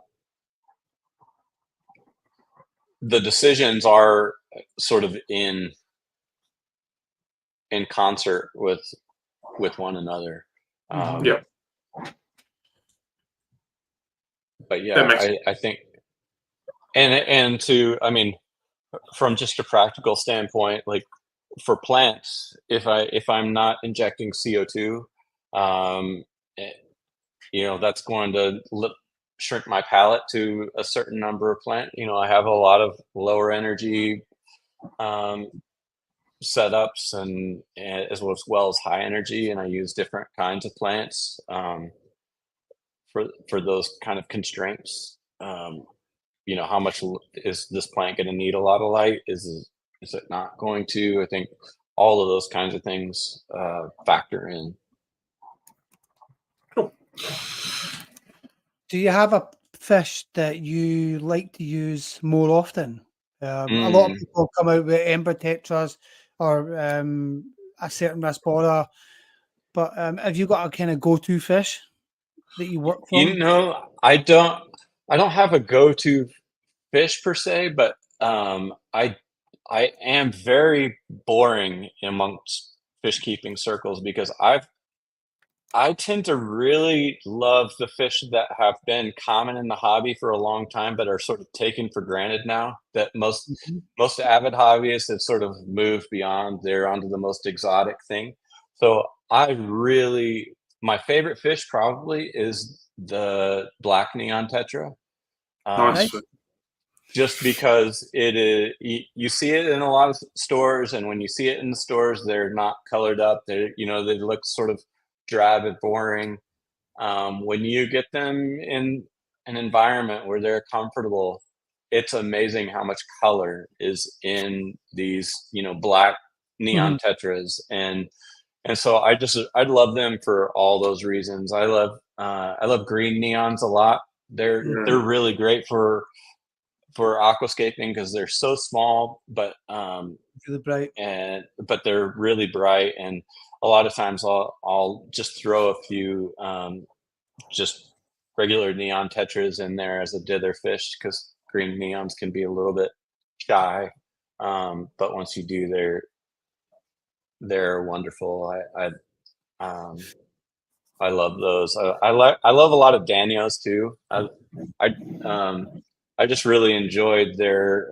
C: decisions are sort of in concert with one another.
A: Yeah.
C: But yeah, I think, and to, I mean, from just a practical standpoint, like for plants, if I'm not injecting CO2, you know, that's going to shrink my palette to a certain number of plant. You know, I have a lot of lower energy setups and as well as high energy, and I use different kinds of plants for those kind of constraints. You know, how much is this plant going to need? A lot of light? Is it not going to? I think all of those kinds of things factor in.
A: Cool.
B: Do you have a fish that you like to use more often? A lot of people come out with ember tetras or a certain Raspora, but have you got a kind of go-to fish that you work from?
C: You know, I don't have a go-to fish per se, but I am very boring amongst fish keeping circles because I tend to really love the fish that have been common in the hobby for a long time, but are sort of taken for granted now. That most avid hobbyists have sort of moved beyond. They're onto the most exotic thing. So my favorite fish probably is the black neon tetra.
A: Nice.
C: Just because it is, you see it in a lot of stores, and when you see it in the stores, they're not colored up. They look sort of drab and boring. When you get them in an environment where they're comfortable, it's amazing how much color is in these, you know, black neon tetras. And so I love them for all those reasons. I love green neons a lot. They're really great for aquascaping because they're so small, but
B: really bright,
C: but they're really bright. And a lot of times I'll just throw a few just regular neon tetras in there as a dither fish because green neons can be a little bit shy, but once you do, they're wonderful. I love those. I love a lot of Danios too. I just really enjoyed their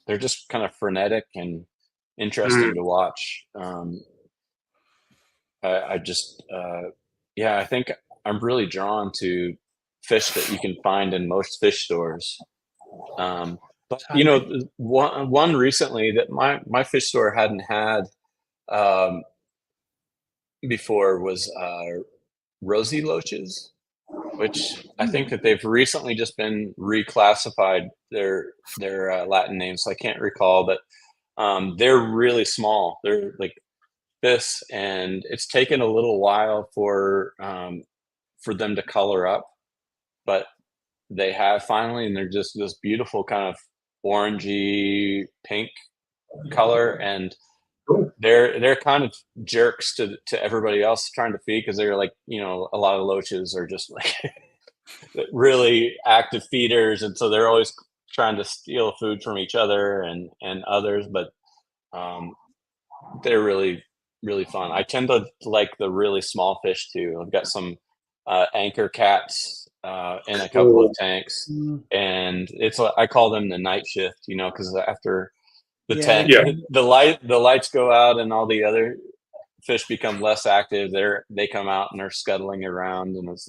C: they're just kind of frenetic and interesting to watch. I just yeah, I think I'm really drawn to fish that you can find in most fish stores. But you know, one recently that my fish store hadn't had um, before was rosy loaches, which I think that they've recently just been reclassified their Latin names. So I can't recall, but they're really small. They're like this, and it's taken a little while for them to color up, but they have finally, and they're just this beautiful kind of orangey pink color, and
A: Cool.
C: they're kind of jerks to everybody else trying to feed, because they're like, you know, a lot of loaches are just like really active feeders, and so they're always trying to steal food from each other and others, but they're really fun. I tend to like the really small fish too. I've got some anchor cats in a couple of tanks, and it's I call them the night shift, you know, because after the tank, the lights go out and all the other fish become less active. They come out and they're scuttling around, and it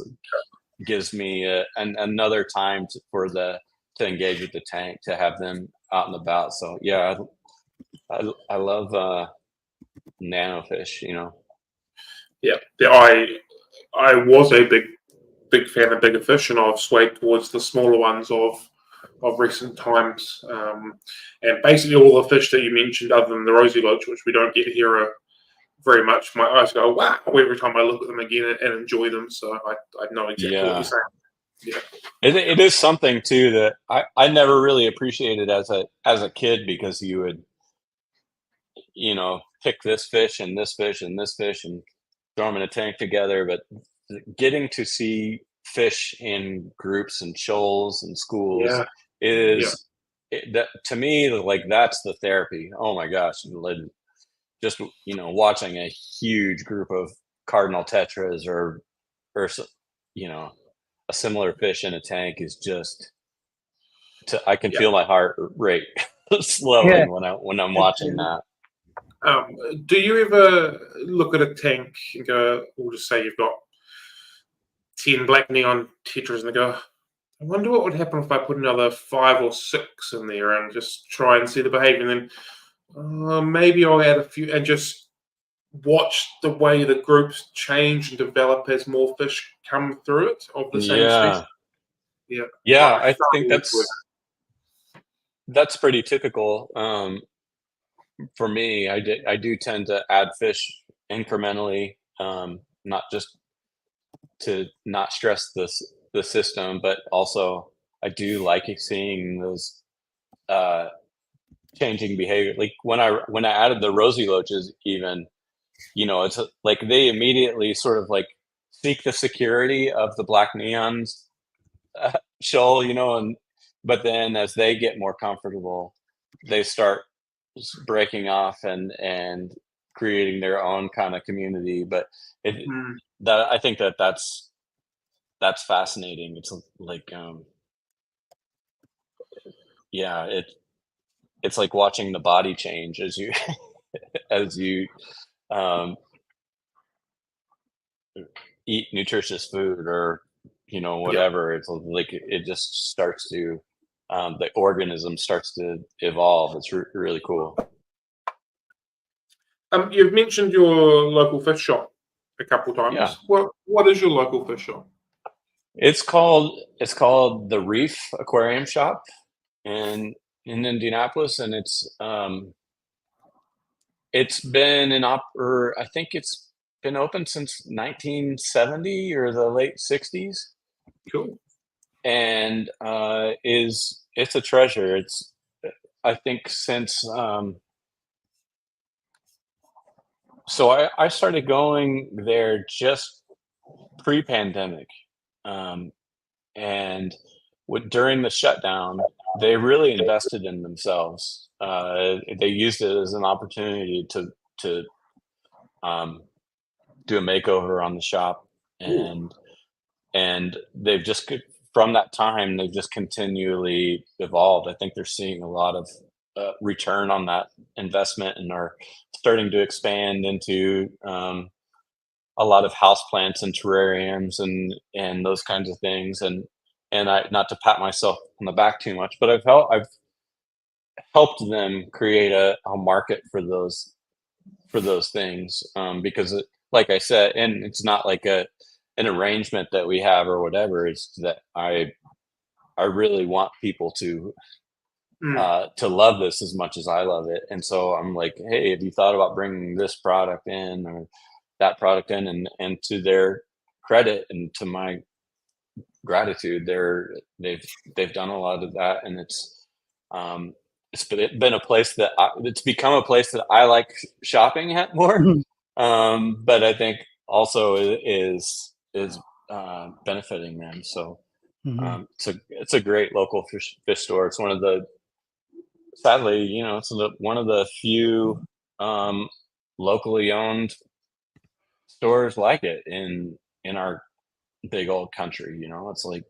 C: gives me another time to engage with the tank, to have them out and about. So yeah, I love nano fish, you know.
A: Yeah, I was a big fan of bigger fish, and I've swayed towards the smaller ones of recent times. And basically, all the fish that you mentioned, other than the rosy loach, which we don't get here very much, my eyes go wow every time I look at them again and enjoy them. So I know exactly what you're saying. Yeah,
C: it is something too that I never really appreciated as a kid, because you would, you know, pick this fish and this fish and this fish and throw them in a tank together. But getting to see fish in groups and shoals and schools is that, to me, like, that's the therapy. Oh my gosh, just, you know, watching a huge group of cardinal tetras or you know, a similar fish in a tank is just I can feel my heart rate slowing when I'm watching that.
A: Do you ever look at a tank and go, we'll just say you've got 10 black neon tetras, and they go, I wonder what would happen if I put another 5 or 6 in there and just try and see the behavior, and then maybe I'll add a few, and just watch the way the groups change and develop as more fish come through it of the same species?
C: Yeah, I think that's pretty typical. For me, I do tend to add fish incrementally, not just to not stress the system, but also I do like seeing those changing behavior. Like when I added the rosy loaches, even, you know, it's like they immediately sort of like seek the security of the black neons shoal, you know, and but then as they get more comfortable, they start breaking off and creating their own kind of community. But that I think that's fascinating. It's like yeah, it's like watching the body change as you as you um, eat nutritious food, or, you know, whatever. It's like it just starts to the organism starts to evolve. It's really cool.
A: You've mentioned your local fish shop a couple times.
C: Yeah.
A: What is your local fish shop?
C: It's called the Reef Aquarium Shop in Indianapolis, and it's been I think it's been open since 1970 or the late 60s.
A: Cool.
C: And it's a treasure. It's, I think, since so I started going there just pre-pandemic, and during the shutdown, they really invested in themselves. They used it as an opportunity to do a makeover on the shop, and they've just from that time, they've just continually evolved. I think they're seeing a lot of return on that investment and are starting to expand into a lot of houseplants and terrariums and those kinds of things. And I, not to pat myself on the back too much, but I've helped them create a market for those things, because like I said, and it's not like an arrangement that we have or whatever. It's that I really want people to love this as much as I love it. And so I'm like, hey, have you thought about bringing this product in or that product in? And to their credit and to my gratitude, they've done a lot of that, and it's been a place that it's become a place that I like shopping at more. But I think also is benefiting them. So it's a great local fish store. It's one of the, sadly, it's one of the few locally owned stores like it in our big old country. It's like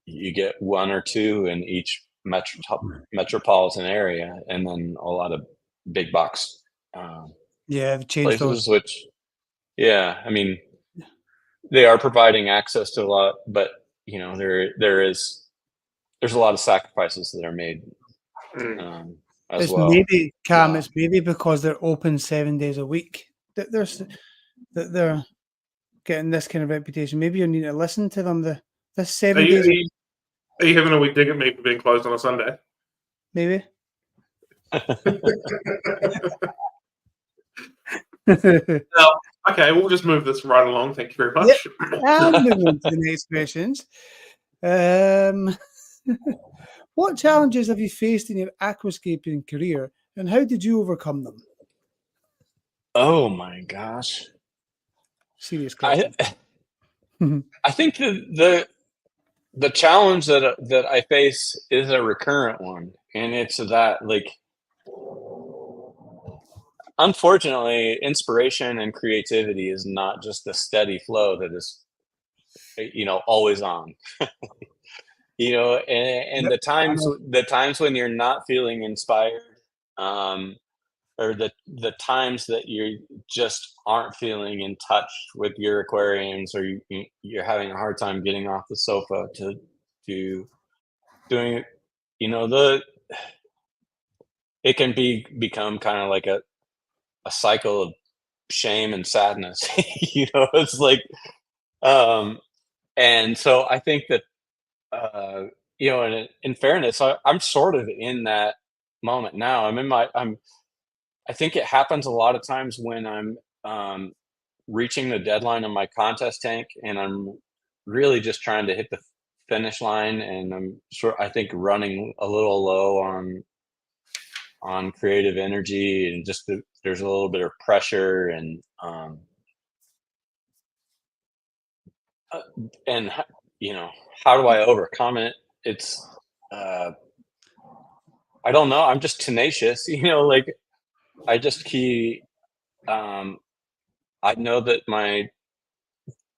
C: you get one or two in each metropolitan area, and then a lot of big box
B: they've changed
C: places,
B: those.
C: which, I mean, they are providing access to a lot, but there's a lot of sacrifices that are made as
B: It's
C: well.
B: maybe, Cam, it's maybe because they're open 7 days a week that they're getting this kind of reputation. Maybe you need to listen to them. The 7 days.
A: Are you having a wee dig at me for being closed on a Sunday?
B: Maybe.
A: Okay, we'll just move this right along. Thank you very much.
B: I'll move on to the next questions. What challenges have you faced in your aquascaping career, and how did you overcome them?
C: Oh my gosh!
B: Serious question.
C: I think the challenge that I face is a recurrent one, and it's that, like, unfortunately, inspiration and creativity is not just a steady flow that is, always on. And the times when you're not feeling inspired, or the times that you just aren't feeling in touch with your aquariums, or you're having a hard time getting off the sofa to doing, it can become kind of like a cycle of shame and sadness. It's like, and so I think that, in fairness, I'm sort of in that moment now. I think it happens a lot of times when I'm reaching the deadline on my contest tank, and I'm really just trying to hit the finish line, and I think running a little low on creative energy, and just there's a little bit of pressure, and how do I overcome it? It's I don't know. I'm just tenacious, like I just keep I know that my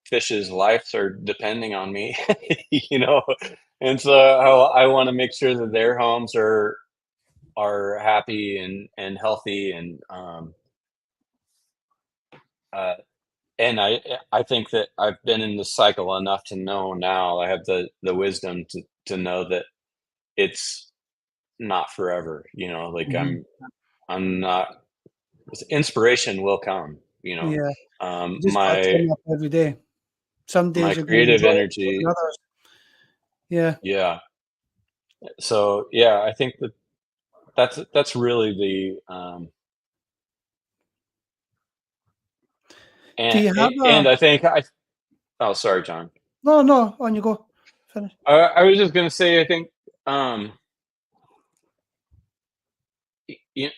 C: fish's lives are depending on me, and so I want to make sure that their homes are happy and healthy, and I think that I've been in this cycle enough to know now. I have the wisdom to know that it's not forever. Like I'm not. Inspiration will come.
B: Just gotta turn up every day. Some days
C: my
B: you're
C: creative
B: gonna enjoy
C: energy.
B: it, others.
C: Yeah. So I think that's really the
B: Do you have
C: and I think oh, sorry, John.
B: No, on you go. Finish.
C: I was just gonna say, I think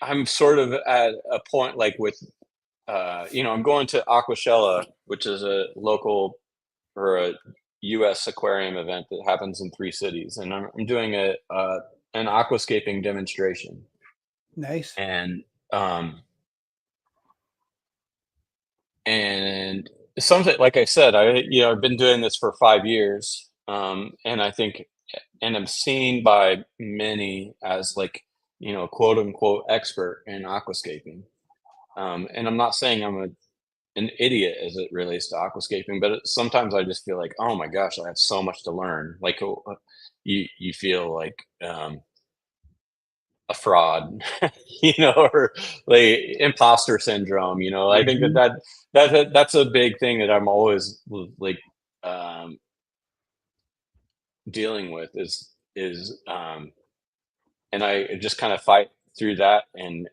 C: I'm sort of at a point, like, with I'm going to Aquashella, which is a local or a U.S. aquarium event that happens in 3 cities, and I'm doing an aquascaping demonstration.
B: Nice.
C: And something, like I said, I've been doing this for 5 years, And I think, and I'm seen by many as like, you know, quote unquote expert in aquascaping. And I'm not saying I'm an idiot as it relates to aquascaping, but sometimes I just feel like, oh my gosh, I have so much to learn. Like you feel like a fraud, you know, or like imposter syndrome. You know, I think
B: Mhm.
C: that's a big thing that I'm always like um, dealing with is and I just kind of fight through that and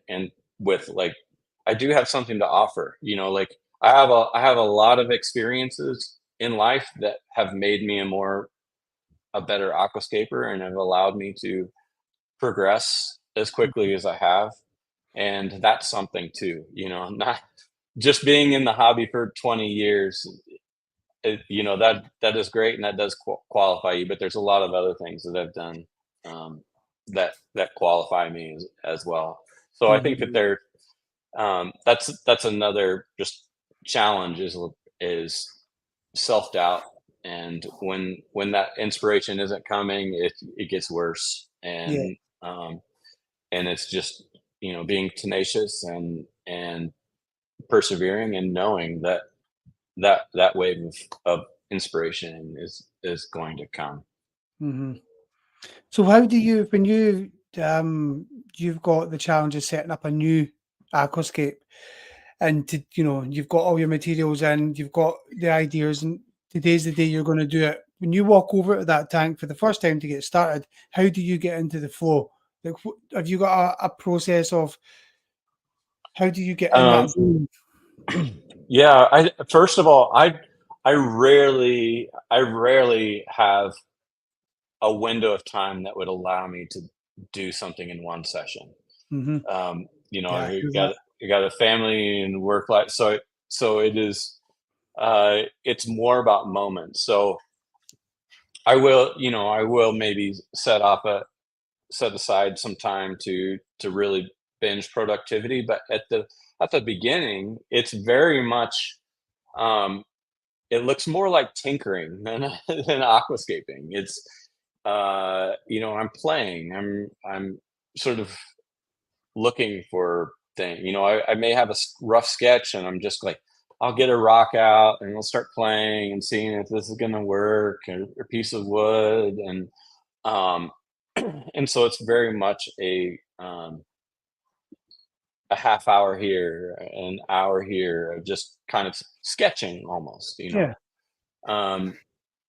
C: with like I do have something to offer, you know, like I have a lot of experiences in life that have made me a better aquascaper and have allowed me to progress as quickly as I have. And that's something too, you know, not just being in the hobby for 20 years, you know, that is great and that does qualify you, but there's a lot of other things that I've done um, that qualify me as well. So I think that
B: Mhm.
C: that's another just challenge is self-doubt, and when that inspiration isn't coming, it gets worse,
B: Yeah.
C: and it's just, you know, being tenacious and persevering and knowing that that wave of inspiration is going to come.
B: Mhm. So how do you, when you've got the challenge of setting up a new aquascape, and you've got all your materials in, you've got the ideas, and today's the day you're going to do it. When you walk over to that tank for the first time to get started, how do you get into the flow? Like, have you got a process of how do you get in that
C: um,
B: zone?
C: yeah, I first of all, I rarely have a window of time that would allow me to do something in one session.
B: Hmm.
C: You know,
B: Yeah, I
C: I
B: hear that.
C: got a family and work life, so it is. It's more about moments. So I will maybe set aside some time to really binge productivity. But at the beginning, it's very much it looks more like tinkering than than aquascaping. It's you know, I'm playing. I'm sort of looking for things. You know, I may have a rough sketch, and I'm just like, I'll get a rock out, and we'll start playing and seeing if this is going to work, or a piece of wood, um, and so it's very much a half hour here, an hour here of just kind of sketching almost, you know,
B: Yeah.
C: um,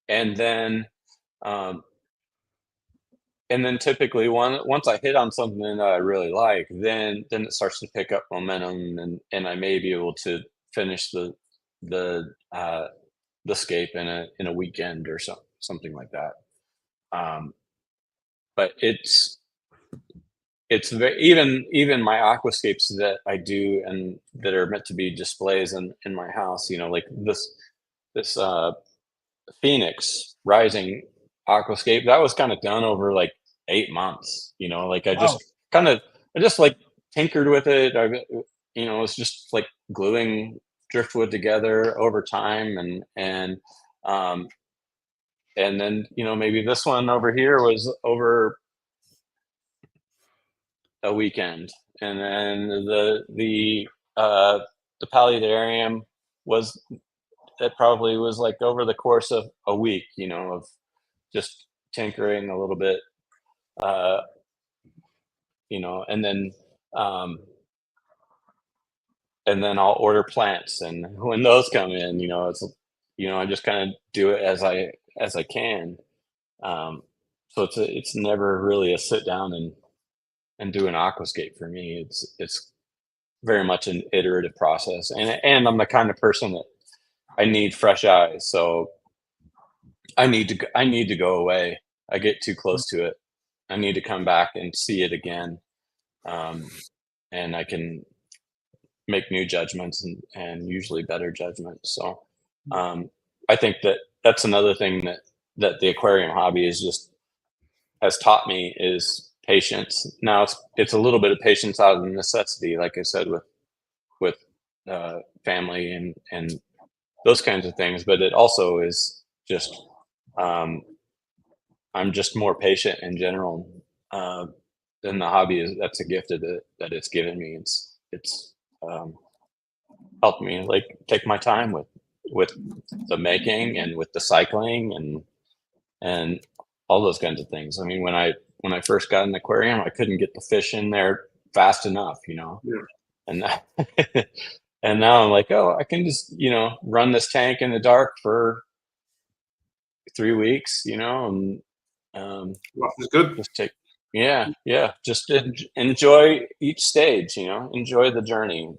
C: and then. Um, and then typically once I hit on something that I really like, then it starts to pick up momentum, and I may be able to finish the uh, the scape in a weekend or something like that. Um, but even my aquascapes that I do and that are meant to be displays in my house, you know, like this Phoenix Rising aquascape that was kind of done over like 8 months. You know, like
B: Wow.
C: I just like tinkered with it. You know, it's just like gluing driftwood together over time, um, and then, you know, maybe this one over here was over a weekend, and then the paludarium was it probably was like over the course of a week. You know, of just tinkering a little bit, uh, you know, um, and then I'll order plants, and when those come in, you know, you know, I just kind of do it as I can. Um, so it's never really a sit down and do an aquascape for me. It's very much an iterative process, and I'm the kind of person that I need fresh eyes, so I need to go away. I get too close to it. I need to come back and see it again, um, and I can make new judgments and usually better judgments. So um, I think that that's another thing that the aquarium hobby is just has taught me is patience. Now it's a little bit of patience out of necessity, like I said, with family and those kinds of things, but it also is just um, I'm just more patient in general. Than the hobby is. That's a gift that it's given me. It's helped me like take my time with the making and with the cycling and all those kinds of things. I mean, when I first got an aquarium, I couldn't get the fish in there fast enough,
A: Yeah.
C: and and now I'm like, oh, I can just run this tank in the dark for 3 weeks, and
A: Life is good.
C: just take just enjoy each stage, enjoy the journey.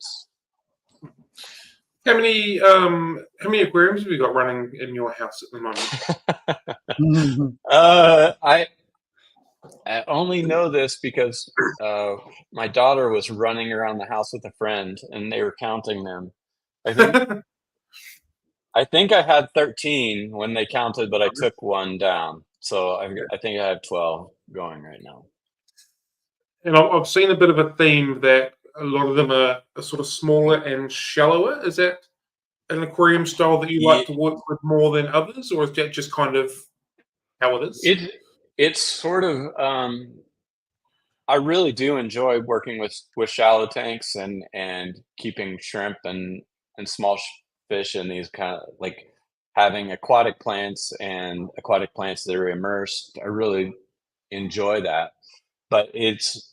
A: How many aquariums have you got running in your house at the moment?
C: I only know this because my daughter was running around the house with a friend and they were counting them. I think I had 13 when they counted, but I took one down. So I think I have 12 going right now.
A: And I've seen a bit of a theme that a lot of them are sort of smaller and shallower. Is that an aquarium style that you like to work with more than others, or is that just kind of how it is?
C: It's sort of I really do enjoy working with shallow tanks and keeping shrimp and small fish in these kind of like having aquatic plants and aquatic plants that are immersed. I really enjoy that, but it's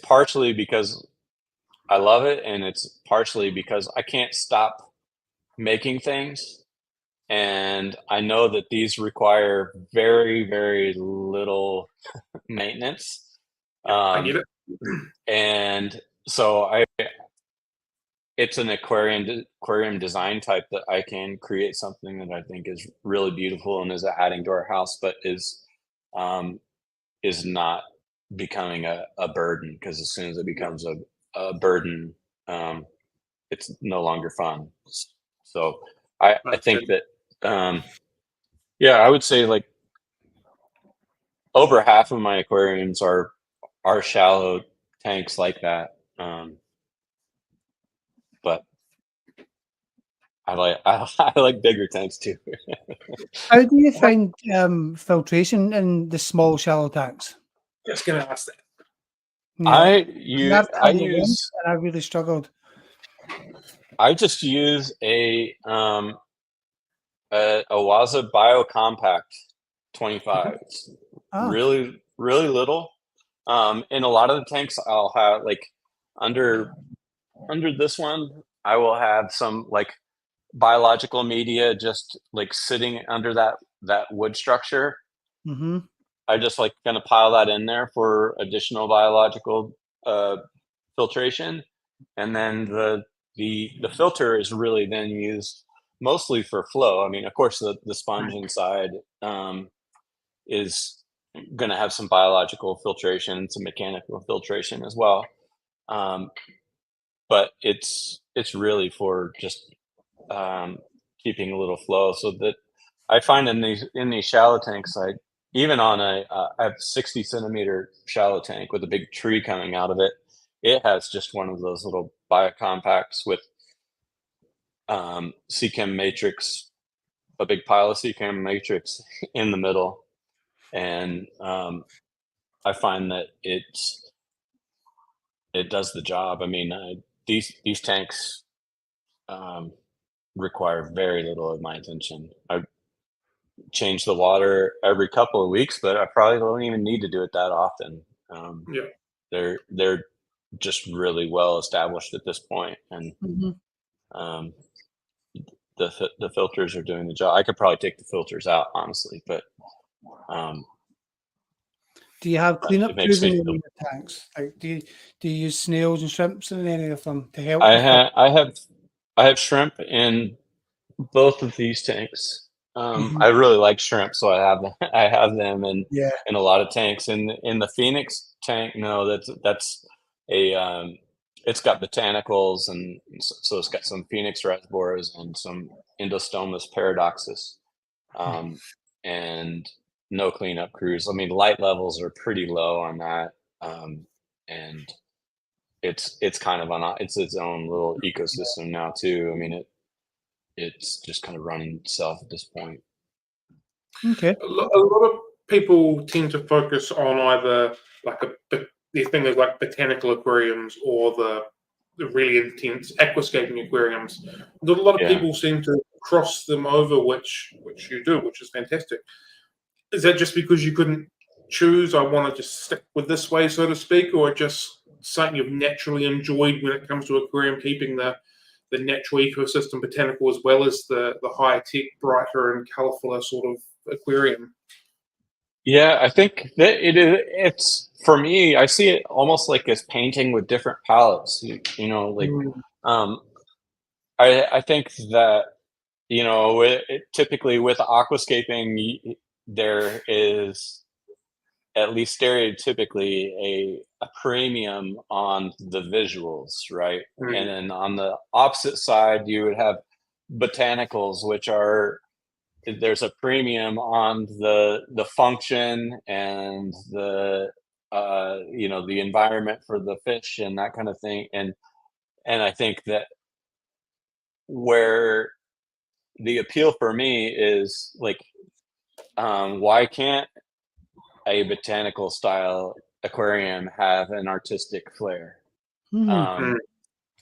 C: partially because I love it, and it's partially because I can't stop making things. And I know that these require very, very little maintenance.
A: I get it.
C: And so it's an aquarium design type that I can create something that I think is really beautiful and is adding to our house, but is not becoming a burden, because as soon as it becomes a burden, it's no longer fun. So I think that I would say like over half of my aquariums are shallow tanks like that. But I like bigger tanks too.
B: How do you find filtration in the small shallow tanks?
A: Just gonna ask that.
C: Yeah. I
B: use, and I really struggled.
C: I just use a Waza Biocompact 25. It's really, really little. In a lot of the tanks, I'll have like under this one, I will have some like biological media just like sitting under that wood structure.
B: Mm-hmm.
C: I just like gonna pile that in there for additional biological filtration, and then the filter is really then used mostly for flow. I mean, of course, the sponge inside is going to have some biological filtration, some mechanical filtration as well. But it's really for just keeping a little flow, so that I find in these shallow tanks, I have 60 centimeter shallow tank with a big tree coming out of it. It has just one of those little biocompacts with CChem matrix, a big pile of CChem matrix in the middle. And I find that it does the job. I mean, these tanks require very little of my attention. I change the water every couple of weeks, but I probably don't even need to do it that often. They're just really well established at this point, and the filters are doing the job. I could probably take the filters out, honestly, but
B: do you have cleanup crews in your tanks? Like, do you use snails and shrimps in any of them to help?
C: I have shrimp in both of these tanks. I really like shrimp, so I have them in a lot of tanks. In the Phoenix tank, no, that's a it's got botanicals, and so it's got some Phoenix reservoirs and some Endostomus paradoxus, and no cleanup crews. I mean, light levels are pretty low on that, and it's kind of it's its own little ecosystem now too. I mean, it's just kind of running itself at this point.
B: Okay.
A: A lot of people tend to focus on either like the thing is like botanical aquariums or the really intense aquascaping aquariums. Not a lot of
C: Yeah.
A: people seem to cross them over, which you do, which is fantastic. Is that just because you couldn't choose? I want to just stick with this way, so to speak, or just something you've naturally enjoyed when it comes to aquarium, keeping the natural ecosystem botanical as well as the high tech, brighter and colourfuler sort of aquarium.
C: Yeah, I think that it's for me, I see it almost like as painting with different palettes. You know, like um I think that, you know, typically with aquascaping, there is at least stereotypically a premium on the visuals, right? And then on the opposite side, you would have botanicals, which are there's a premium on the function and the you know, the environment for the fish and that kind of thing. And I think that where the appeal for me is like, why can't a botanical style aquarium have an artistic flair?
B: Mhm.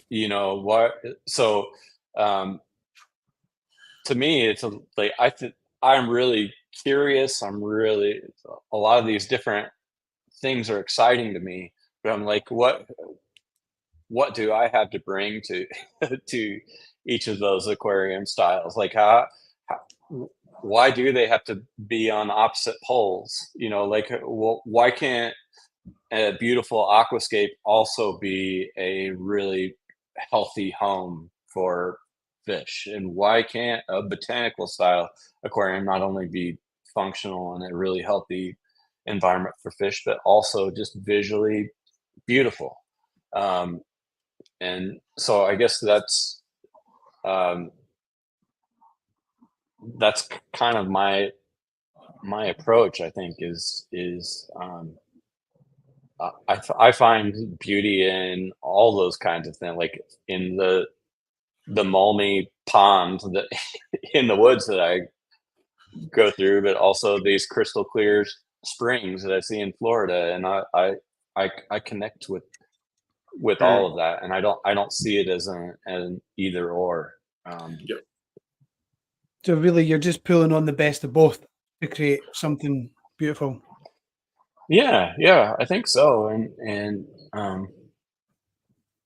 C: You know what? So to me, it's like I'm really curious. I'm really a lot of these different things are exciting to me, but I'm like, what do I have to bring to to each of those aquarium styles? Like how why do they have to be on opposite poles? You know, like why can't a beautiful aquascape also be a really healthy home for fish? And why can't a botanical style aquarium not only be functional and a really healthy environment for fish, but also just visually beautiful? And so I guess um, that's kind of my approach. I think is I find beauty in all those kinds of things, like in the Malmy pond that in the woods that I go through, but also these crystal clear springs that I see in Florida, and I connect with all of that, and I don't see it as an either or.
A: Yeah.
B: So really, you're just pulling on the best of both to create something beautiful.
C: Yeah, I think so, and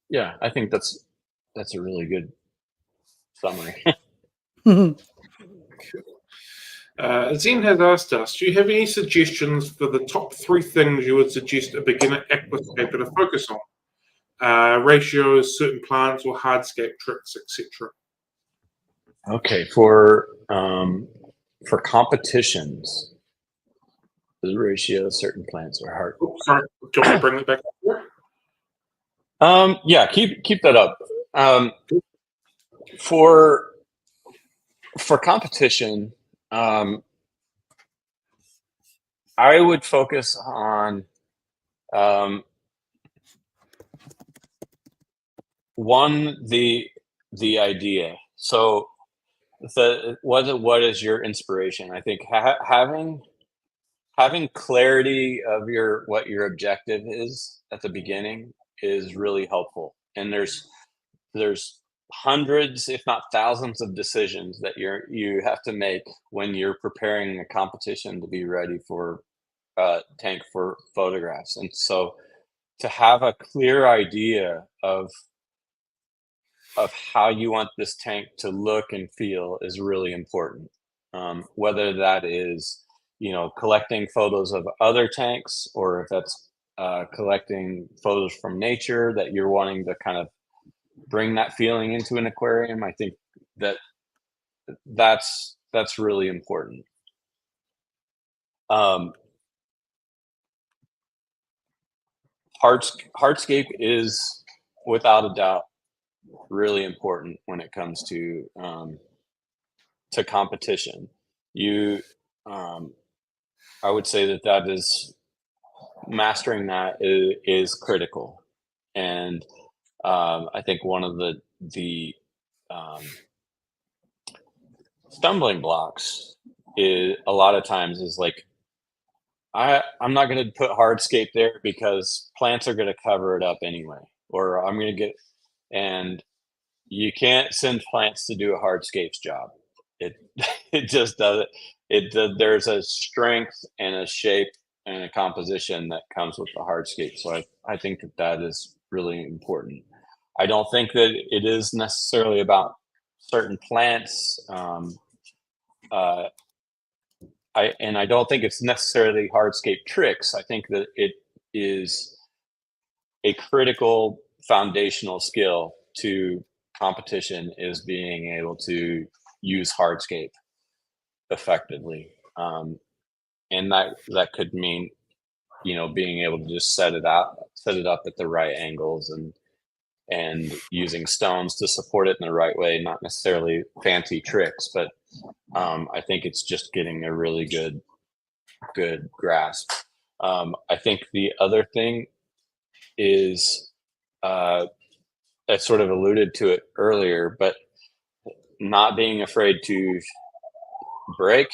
C: yeah, I think that's a really good summary.
A: Zen has asked us, do you have any suggestions for the top 3 things you would suggest a beginner aquascaper to focus on? Ratios, certain plants, or hardscape tricks, etc.
C: Okay, for competitions, the ratio of certain plants are hard.
A: Oops, sorry, do you want me to bring it back up here?
C: Yeah, keep that up. For competition, I would focus on one the idea. So what is your inspiration? I think having clarity of what your objective is at the beginning is really helpful. And there's hundreds, if not thousands, of decisions that you have to make when you're preparing a competition to be ready for tank for photographs. And so to have a clear idea of how you want this tank to look and feel is really important. Whether that is, you know, collecting photos of other tanks, or if that's collecting photos from nature that you're wanting to kind of bring that feeling into an aquarium, I think that's really important. Hardscape is without a doubt really important when it comes to competition. You, I would say that is mastering that is critical, and I think one of the um, stumbling blocks a lot of times is like, I'm not going to put hardscape there because plants are going to cover it up anyway, or I'm going to get, and you can't send plants to do a hardscape's job. It it just doesn't. There's a strength and a shape and a composition that comes with the hardscape. So I think that is really important. I don't think that it is necessarily about certain plants. I don't think it's necessarily hardscape tricks. I think that it is a critical foundational skill to competition is being able to use hardscape effectively. And that could mean, being able to just set it up at the right angles and using stones to support it in the right way, not necessarily fancy tricks, but I think it's just getting a really good grasp. I think the other thing is, I sort of alluded to it earlier, but not being afraid to break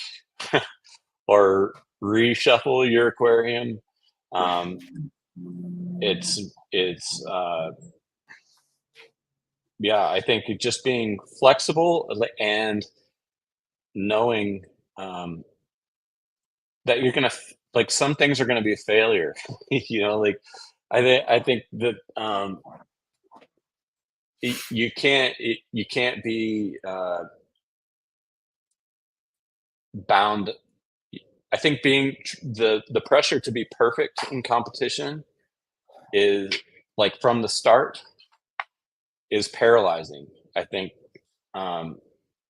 C: or reshuffle your aquarium. I think just being flexible and knowing that you're gonna like some things are gonna be a failure. Like I think that you can't be bound. I think being the pressure to be perfect in competition is like from the start is paralyzing. I think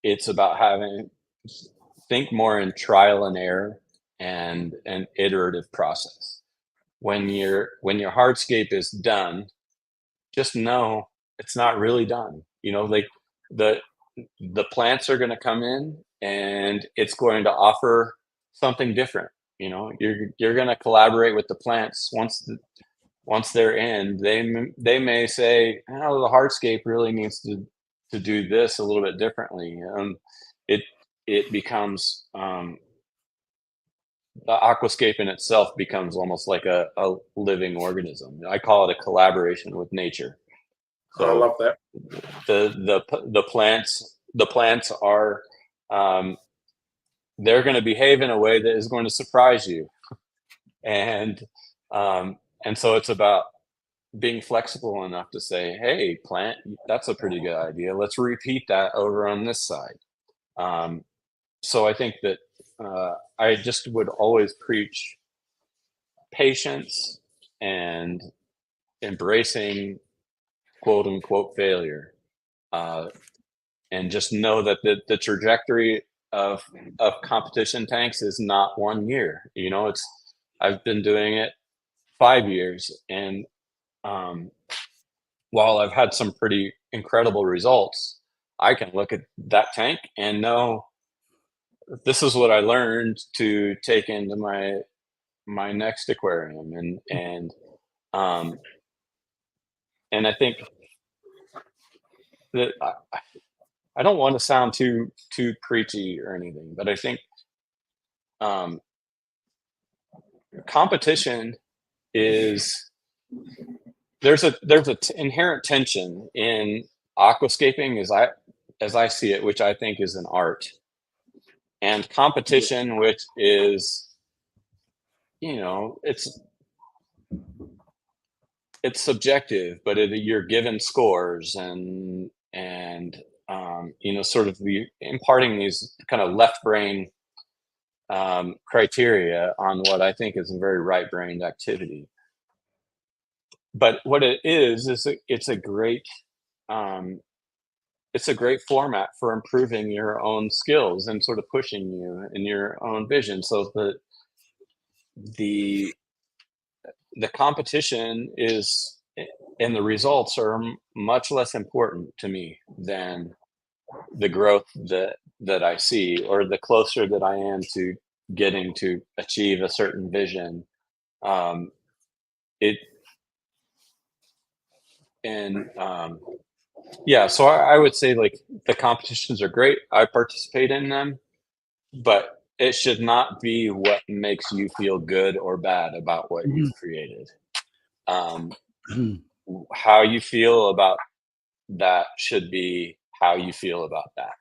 C: it's about think more in trial and error and an iterative process. When your hardscape is done, just know it's not really done. Like the plants are going to come in and it's going to offer something different. You're going to collaborate with the plants once they're in. They may say, "Oh, the hardscape really needs to do this a little bit differently." It becomes the aquascape in itself becomes almost like a living organism. I call it a collaboration with nature. So
A: I love that.
C: The plants are they're going to behave in a way that is going to surprise you, and so it's about being flexible enough to say, "Hey, plant, that's a pretty good idea. Let's repeat that over on this side." So I think that I just would always preach patience and embracing quote unquote failure, and just know that the trajectory of competition tanks is not 1 year. I've been doing it 5 years, and while I've had some pretty incredible results, I can look at that tank and know this is what I learned to take into my next aquarium, and I think that I don't want to sound too preachy or anything, but I think competition is there's inherent tension in aquascaping as I see it, which I think is an art, and competition, which is it's subjective, but you're given scores and sort of imparting these kind of left brain criteria on what I think is a very right-brained activity. But what it is it's a great format for improving your own skills and sort of pushing you in your own vision. So the competition is, and the results are much less important to me than the growth that I see, or the closer that I am to getting to achieve a certain vision. So I would say like the competitions are great. I participate in them, but it should not be what makes you feel good or bad about what
B: Mhm.
C: you've created. How you feel about that should be how you feel about that,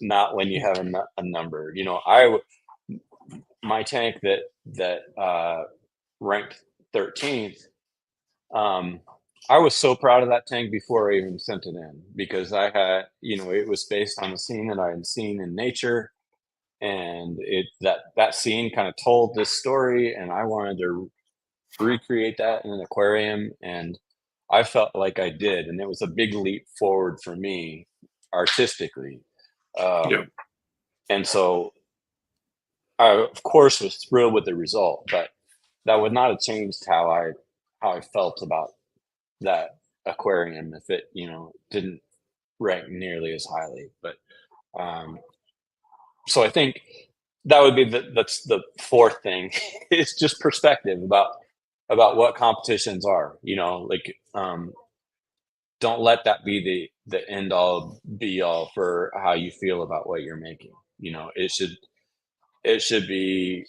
C: not when you have a number. My tank that ranked 13th, I was so proud of that tank before I even sent it in, because I had, it was based on a scene that I had seen in nature, and that scene kind of told this story, and I wanted to recreate that in an aquarium, and I felt like I did, and it was a big leap forward for me artistically.
A: Yeah.
C: And so I, of course, was thrilled with the result, but that would not have changed how I felt about that aquarium if it, didn't rank nearly as highly. But so I think that would be that's the fourth thing. It's just perspective about what competitions are. Don't let that be the end all be all for how you feel about what you're making. It should be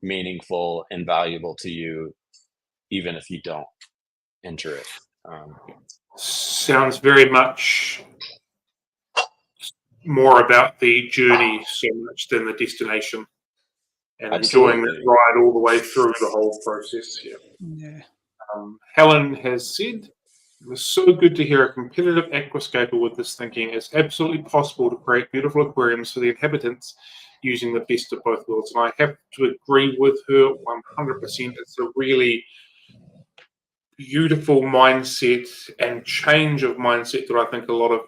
C: meaningful and valuable to you, even if you don't enter it.
A: Sounds very much more about the journey so much than the destination, and enjoying that
C: Absolutely.
A: ride all the way through the whole process. Yeah.
B: Yeah.
A: Helen has said, it was so good to hear a competitive aquascaper with this thinking. It's absolutely possible to create beautiful aquariums for the inhabitants using the best of both worlds. And I have to agree with her 100%. It's a really beautiful mindset and change of mindset that I think a lot of,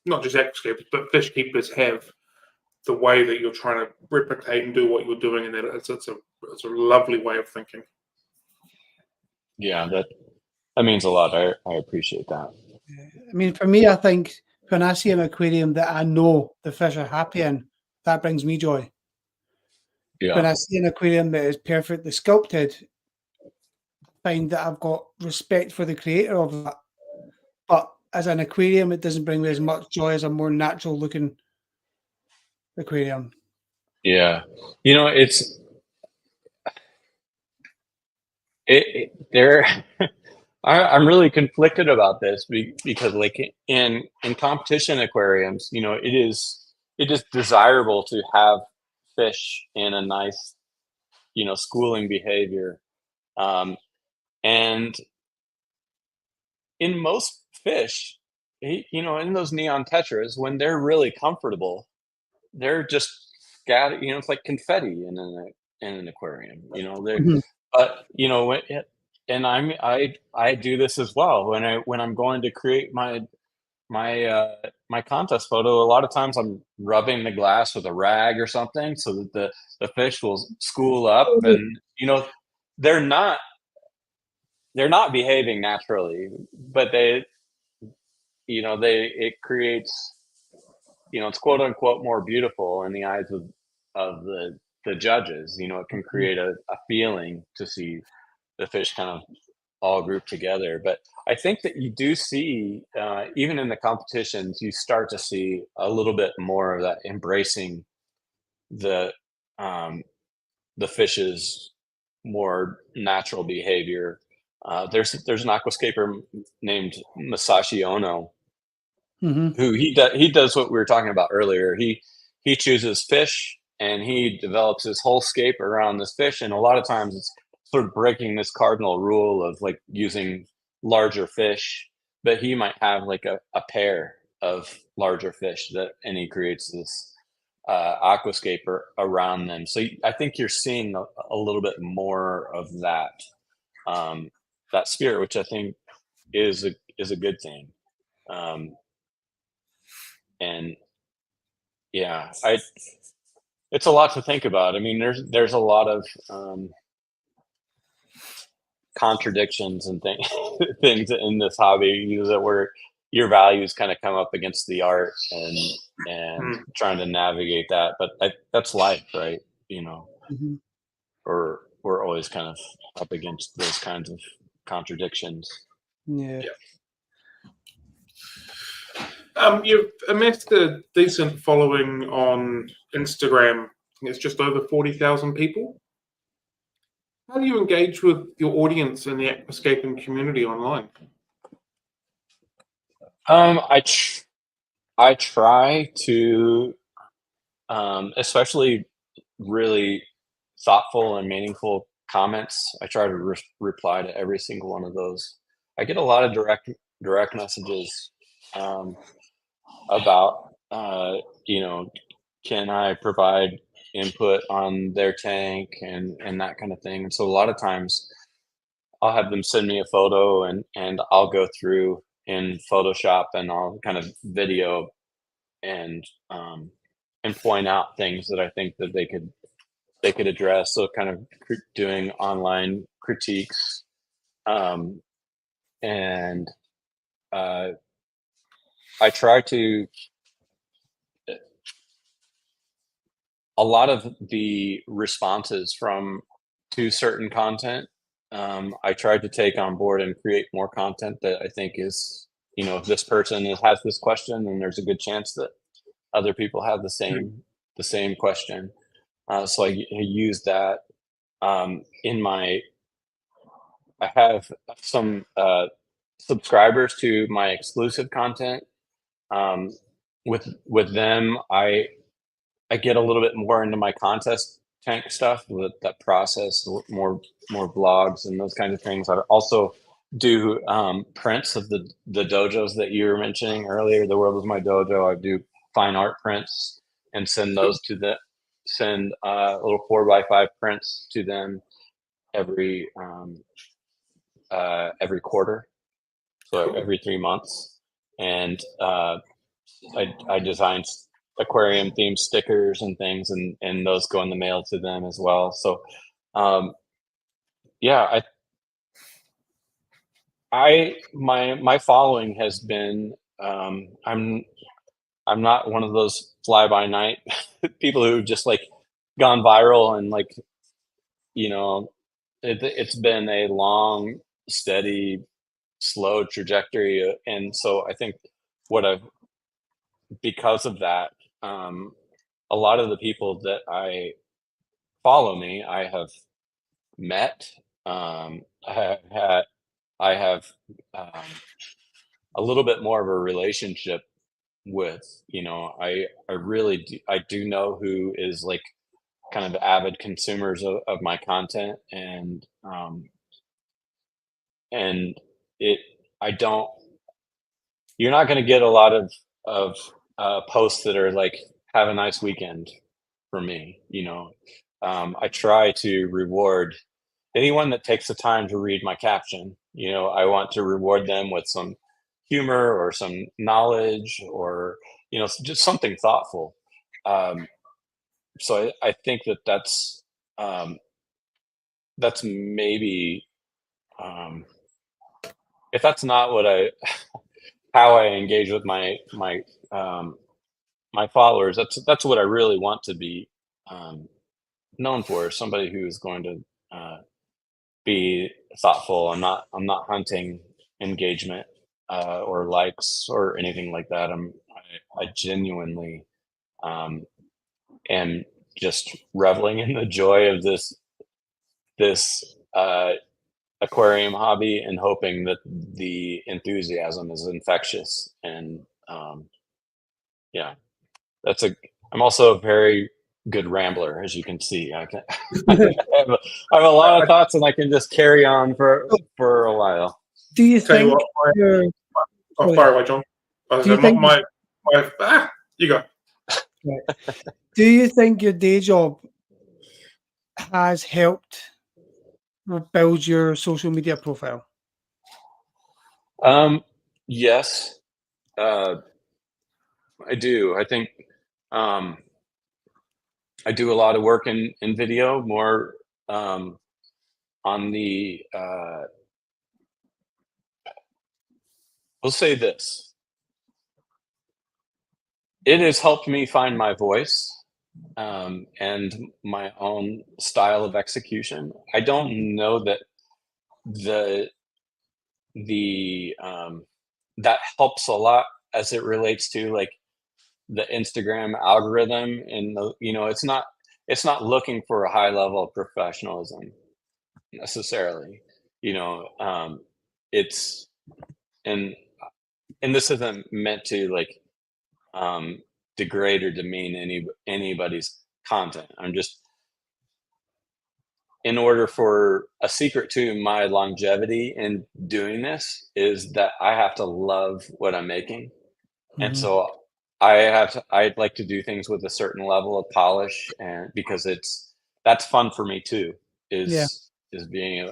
A: not just aquascapers, but fish keepers have. The way that you're trying to replicate and do what you're doing, and that it's a lovely way of thinking.
C: Yeah, that means a lot. I appreciate that.
B: I mean, for me, I think when I see an aquarium that I know the fish are happy in, that brings me joy. When
C: Yeah.
B: I see an aquarium that is perfectly sculpted, I find that I've got respect for the creator of that. But as an aquarium, it doesn't bring me as much joy as a more natural looking aquarium.
C: Yeah. There. I'm really conflicted about this because, like, in competition aquariums, it is desirable to have fish in a nice, schooling behavior, and in most fish, in those neon tetras, when they're really comfortable, they're just scattered. It's like confetti in an aquarium.
B: Mhm.
C: But and I do this as well when I'm going to create my contest photo. A lot of times I'm rubbing the glass with a rag or something so that the fish will school up, and they're not they're not behaving naturally, but it creates, it's quote unquote more beautiful in the eyes of the judges. It can create a feeling to see the fish kind of all grouped together. But I think that you do see, even in the competitions, you start to see a little bit more of that embracing the um, the fish's more natural behavior. There's an aquascaper named Masashi Ono,
B: Mhm.
C: who he does what we were talking about earlier. He chooses fish and he develops his whole scape around this fish, and a lot of times it's sort of breaking this cardinal rule of like using larger fish, but he might have like a pair of larger fish and he creates this aquascape around them. So I think you're seeing a little bit more of that spirit, which I think is a good thing. Um, and yeah, it's a lot to think about. I mean, there's a lot of contradictions and things in this hobby, that where your values kind of come up against the art, and trying to navigate that. But that's life, right?
B: Mhm.
C: We're always kind of up against those kinds of contradictions.
B: Yeah.
A: You've amassed a decent following on Instagram. I think it's just over 40,000 people. How do you engage with your audience in the aquascaping community online?
C: I try to, especially really thoughtful and meaningful comments. I try to reply to every single one of those. I get a lot of direct messages about, can I provide input on their tank and that kind of thing. And so a lot of times I'll have them send me a photo and I'll go through in Photoshop and I'll kind of video and point out things that I think that they could address. So kind of doing online critiques, and I try to. A lot of the responses to certain content, I tried to take on board and create more content that I think is, if this person has this question, then there's a good chance that other people have the same question. So I use that I have some subscribers to my exclusive content. With them, I get a little bit more into my contest tank stuff, with that process, more blogs and those kinds of things. I also do prints of the dojos that you were mentioning earlier. The World is My Dojo. I do fine art prints and send those to send little 4x5 prints to them every quarter, so every 3 months. And I design aquarium themed stickers and things, and those go in the mail to them as well. So yeah, my following has been, I'm not one of those fly by night people who've just like gone viral, and like, it's been a long, steady, slow trajectory. And so I think because of that, a lot of the people that I follow me, I have met. I have a little bit more of a relationship with. I really do know who is like kind of avid consumers of my content, and it I don't. You're not going to get a lot of posts that are like, "Have a nice weekend," for me. I try to reward anyone that takes the time to read my caption. I want to reward them with some humor or some knowledge, or just something thoughtful. So I think that's maybe, if that's not how I engage with my followers, that's what I really want to be known for, somebody who is going to be thoughtful. I'm not hunting engagement or likes or anything like that. I genuinely am just reveling in the joy of this aquarium hobby, and hoping that the enthusiasm is infectious. And yeah, I'm also a very good rambler, as you can see. I have a lot of thoughts, and I can just carry on for a while.
B: Do you
A: Tell you
B: think
A: what,
B: you're
A: fire away, John.
B: Do you think
A: You go.
B: Do you think your day job has helped build your social media profile?
C: Yes, I do. I think I do a lot of work in video, more on the. We'll say this. It has helped me find my voice and my own style of execution. I don't know that that helps a lot as it relates to like the Instagram algorithm, and it's not looking for a high level of professionalism necessarily. It's and this isn't meant to like degrade or demean anybody's content. I'm just, in order for a secret to my longevity in doing this is that I have to love what I'm making. And
B: Mhm.
C: so I'd like to do things with a certain level of polish, and because that's fun for me too,
B: Yeah.
C: is being,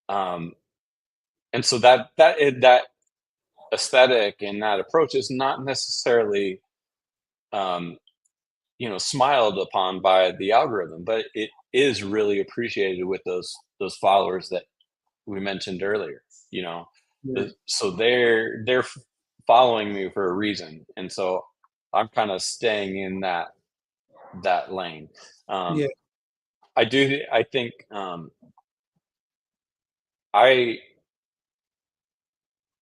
C: um, and so that aesthetic and that approach is not necessarily, um, smiled upon by the algorithm, but it is really appreciated with those followers that we mentioned earlier.
A: Yeah.
C: So they're following me for a reason, and so I'm kind of staying in that lane.
B: Yeah.
C: I think I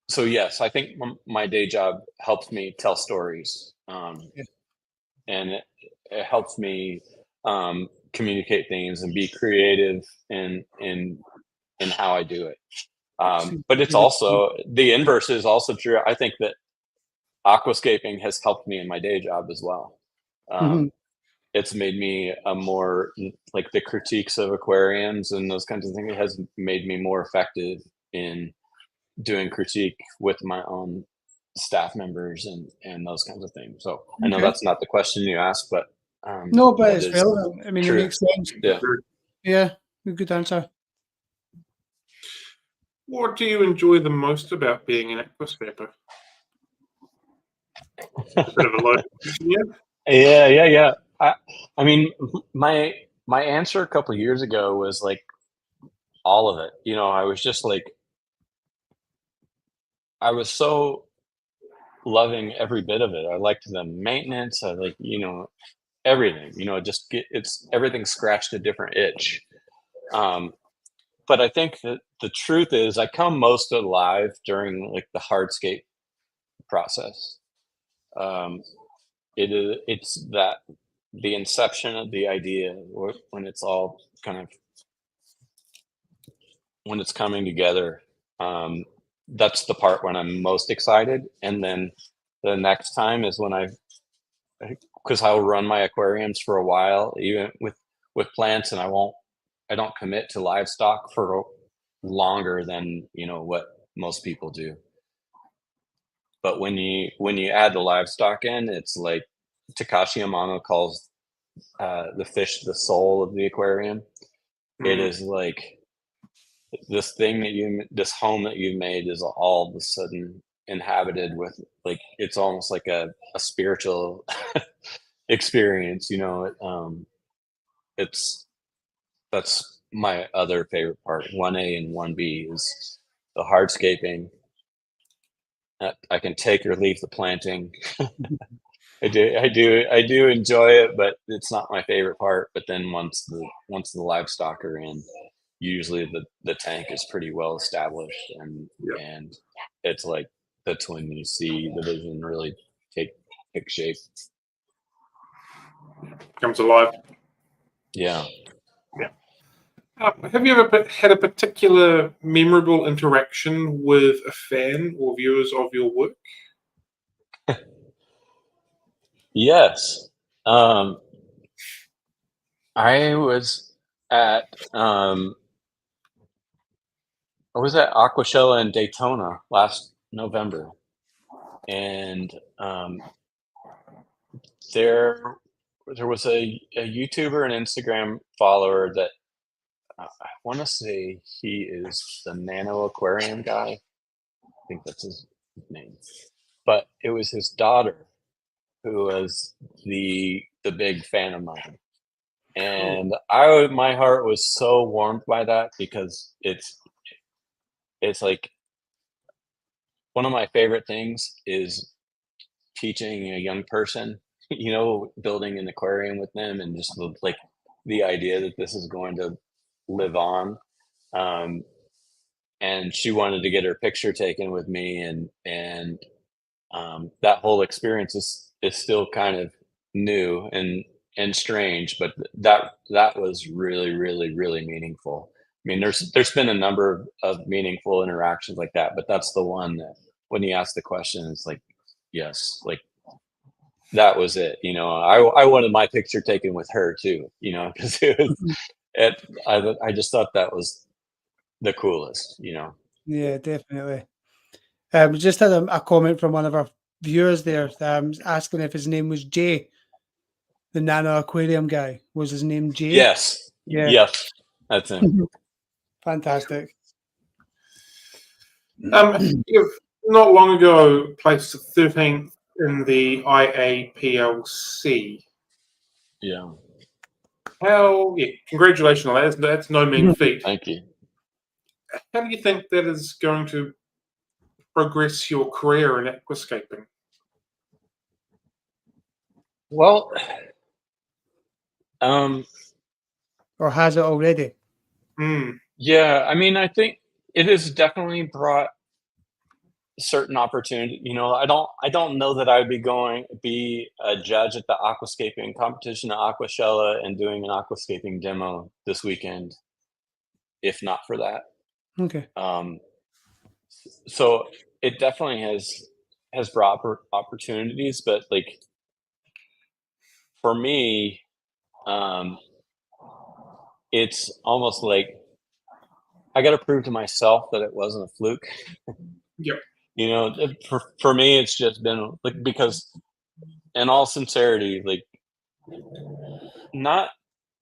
C: so yes, I think my day job helps me tell stories,
B: Yeah.
C: and it helps me communicate things and be creative in how I do it. But it's also, the inverse is also true. I think that aquascaping has helped me in my day job as well.
B: Mhm.
C: It's made me a more, like, the critiques of aquariums and those kinds of things. It has made me more effective in doing critique with my own staff members and those kinds of things. So I know
B: Okay.
C: that's not the question you asked, but
B: No, but
C: that
B: it's
C: is
B: relevant. I mean, it
C: true.
B: makes sense.
C: Yeah.
B: Yeah, good answer.
A: What do you enjoy the most about being an aquascaper? A bit of a loaded question, yeah.
C: Yeah. I mean, my answer a couple years ago was like all of it. I was just like, I was so loving every bit of it. I liked the maintenance. I like, everything. Just it's everything scratched a different itch. Um, but I think that the truth is, I come most alive during like the hardscape process. Um, it's that the inception of the idea, when it's all kind of, when it's coming together. That's the part when I'm most excited, and then the next time is when because I'll run my aquariums for a while, even with plants, and I don't commit to livestock for longer than what most people do. But when you add the livestock in, it's like Takashi Amano calls the fish the soul of the aquarium. It
A: Mm.
C: is like this home that you've made is all of a sudden inhabited with, like, it's almost like a spiritual experience. It's That's my other favorite part. 1A and 1B is the hardscaping. I can take or leave the planting. I do enjoy it, but it's not my favorite part. But then once the livestock are in, usually the tank is pretty well established, and
A: Yeah.
C: and it's like, that's when you see the vision really take shape.
A: Comes alive.
C: Yeah.
A: Yeah. Have you ever had a particular memorable interaction with a fan or viewers of your work?
C: Yes. Um, I was at Aquashella in Daytona last November, and there there was a YouTuber and Instagram follower that, I want to say he is the Nano Aquarium guy. I think that's his name. But it was his daughter who was the big fan of mine,
A: Cool.
C: and my heart was so warmed by that, because it's like, one of my favorite things is teaching a young person, building an aquarium with them, and just like the idea that this is going to live on. Um, and she wanted to get her picture taken with me, and that whole experience is still kind of new and strange, but that was really, really, really meaningful. I mean, there's been a number of meaningful interactions like that, but that's the one that when you ask the question, it's like, yes, like that was it. You know, I wanted my picture taken with her too, you know, because it was, I just thought that was the coolest, you know.
B: Yeah, definitely. We just had a comment from one of our viewers there, asking if his name was Jay, the nano aquarium guy. Was his name Jay?
C: Yes.
B: Yeah.
C: Yes. That's him.
B: Fantastic.
A: You've not long ago placed 13th in the IAPLC.
C: Yeah.
A: Congratulations on that. That's no mean feat.
C: Thank you.
A: How do you think that is going to progress your career in aquascaping?
C: Well,
B: Or has it already?
C: yeah, I mean, I think it has definitely brought certain opportunity. You know, I don't know that I would be a judge at the aquascaping competition at Aquashella and doing an aquascaping demo this weekend if not for that.
B: Okay.
C: So it definitely has brought opportunities, but like for me, it's almost like I got to prove to myself that it wasn't a fluke.
A: Yep.
C: You know, for me, it's just been like because, in all sincerity, like not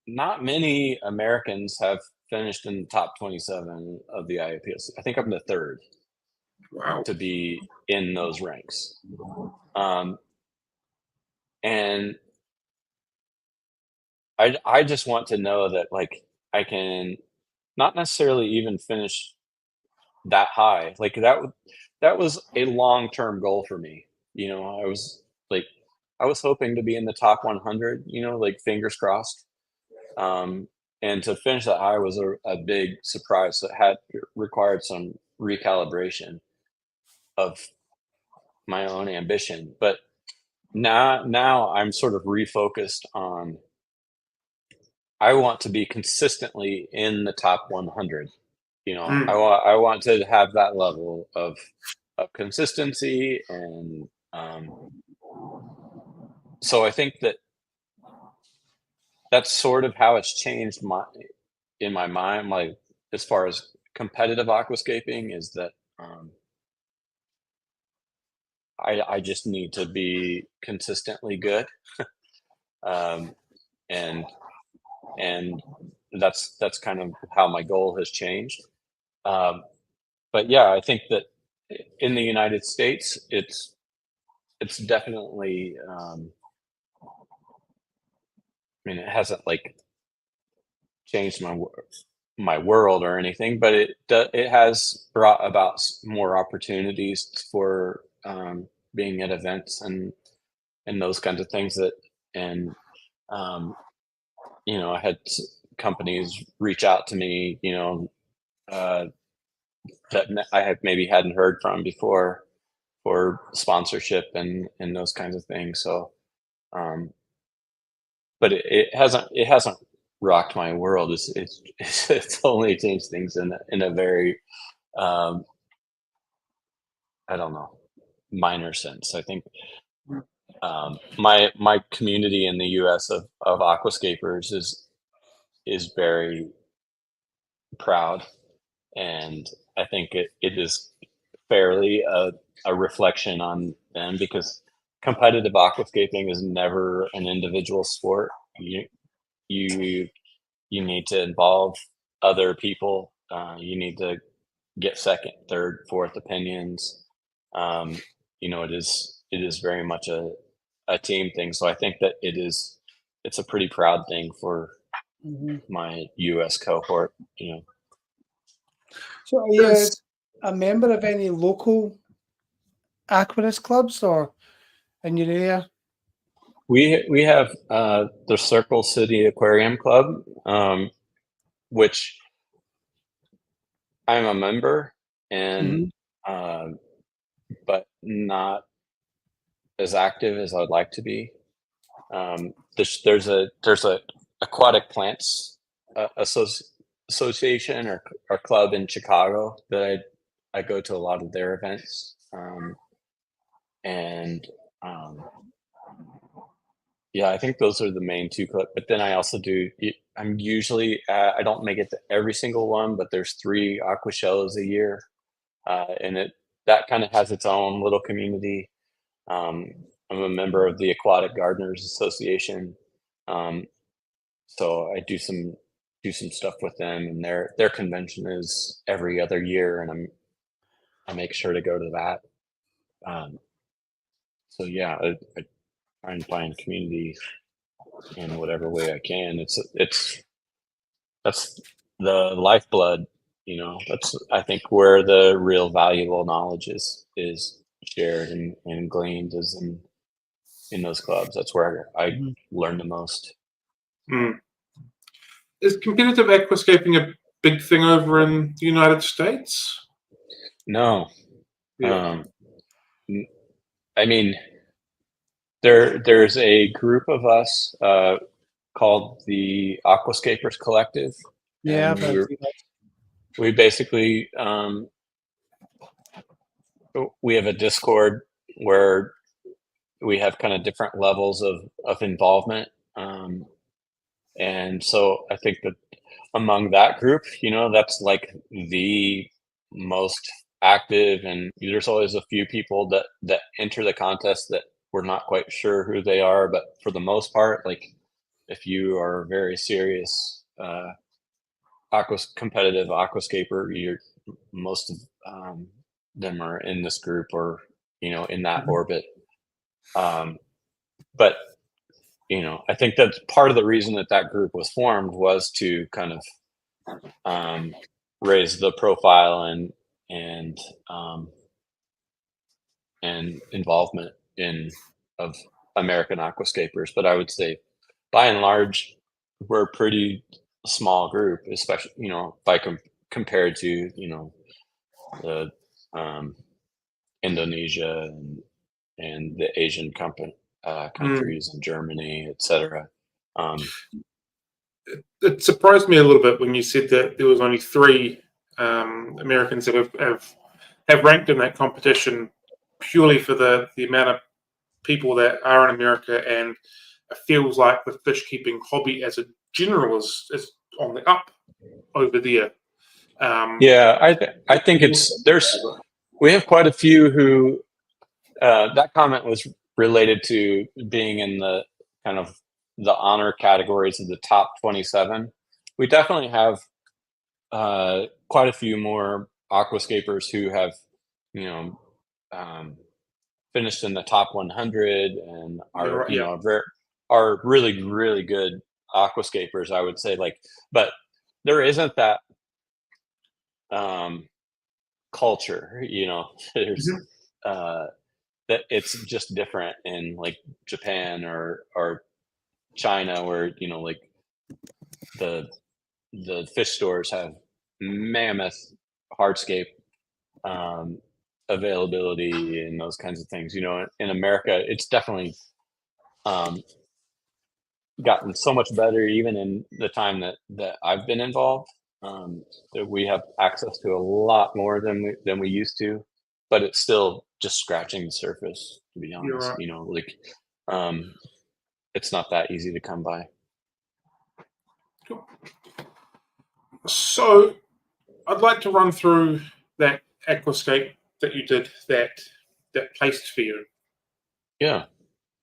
C: many Americans have finished in the top 27 of the IAPLC. I think I'm the third
A: Wow.
C: to be in those ranks, and I just want to know that like I can not necessarily even finish that high. Like that was a long-term goal for me. You know, I was hoping to be in the top 100, you know, like fingers crossed. And to finish that high was a big surprise that had required some recalibration of my own ambition. But now I'm sort of refocused on I want to be consistently in the top 100. You know, I want to have that level of consistency, and so I think that that's sort of how it's changed in my mind. Like as far as competitive aquascaping is that I just need to be consistently good, and that's kind of how my goal has changed. But yeah, I think that in the United States, it's definitely. I mean, it hasn't like changed my world or anything, but it has brought about more opportunities for being at events and those kinds of things that and you know I had companies reach out to me, you know, that I had maybe hadn't heard from before for sponsorship and those kinds of things. So, but it hasn't rocked my world. It's only changed things in a very I don't know minor sense. I think my community in the U.S. of aquascapers is very proud, and I think it is fairly a reflection on them because competitive aquascaping is never an individual sport. You you need to involve other people. You need to get second, third, fourth opinions. You know, it is very much a team thing. So I think that it's a pretty proud thing for my U.S. cohort. You know.
B: So are you a member of any local aquarist clubs or in your area?
C: We have the Circle City Aquarium Club, which I'm a member and but not as active as I'd like to be. There's a aquatic plants association or club in Chicago that I go to a lot of their events, and yeah, I think those are the main two. But then I also do. I'm usually I don't make it to every single one, but there's 3 aqua shows a year, and that kind of has its own little community. I'm a member of the Aquatic Gardeners Association, so I do some stuff with them, and their convention is every other year, and I make sure to go to that. So yeah, I try and find community in whatever way I can. That's the lifeblood, that's I think where the real valuable knowledge is shared and gleaned is in those clubs. That's where I learn the most.
A: Is competitive aquascaping a big thing over in the United States?
C: No.
A: Yeah.
C: I mean, there's a group of us called the Aquascapers Collective.
B: Yeah,
C: and we basically we have a Discord where we have kind of different levels of involvement, and so I think that among that group, that's like the most active, and there's always a few people that enter the contest that we're not quite sure who they are, but for the most part, like if you are very serious competitive aquascaper, most of them are in this group or in that orbit. But I think that's part of the reason that group was formed was to kind of raise the profile and involvement of American aquascapers. But I would say, by and large, we're a pretty small group, especially if I compared to the Indonesia and the Asian countries and Germany, etc.
A: It surprised me a little bit when you said that there was only 3 Americans that have ranked in that competition purely for the amount of people that are in America, and it feels like the fish keeping hobby as a general is on the up over there.
C: Yeah, I think we have quite a few who that comment was related to being in the kind of the honor categories of the top 27. We definitely have quite a few more aquascapers who have finished in the top 100 and are are really, really good aquascapers, I would say. But there isn't that culture, there's that it's just different in like Japan or China, where like the fish stores have mammoth hardscape availability and those kinds of things. In America, it's definitely gotten so much better, even in the time that I've been involved. That we have access to a lot more than we used to, but it's still just scratching the surface, to be honest.
A: You're right.
C: It's not that easy to come by.
A: Cool. So I'd like to run through that aquascape that you did that placed for you.
C: Yeah.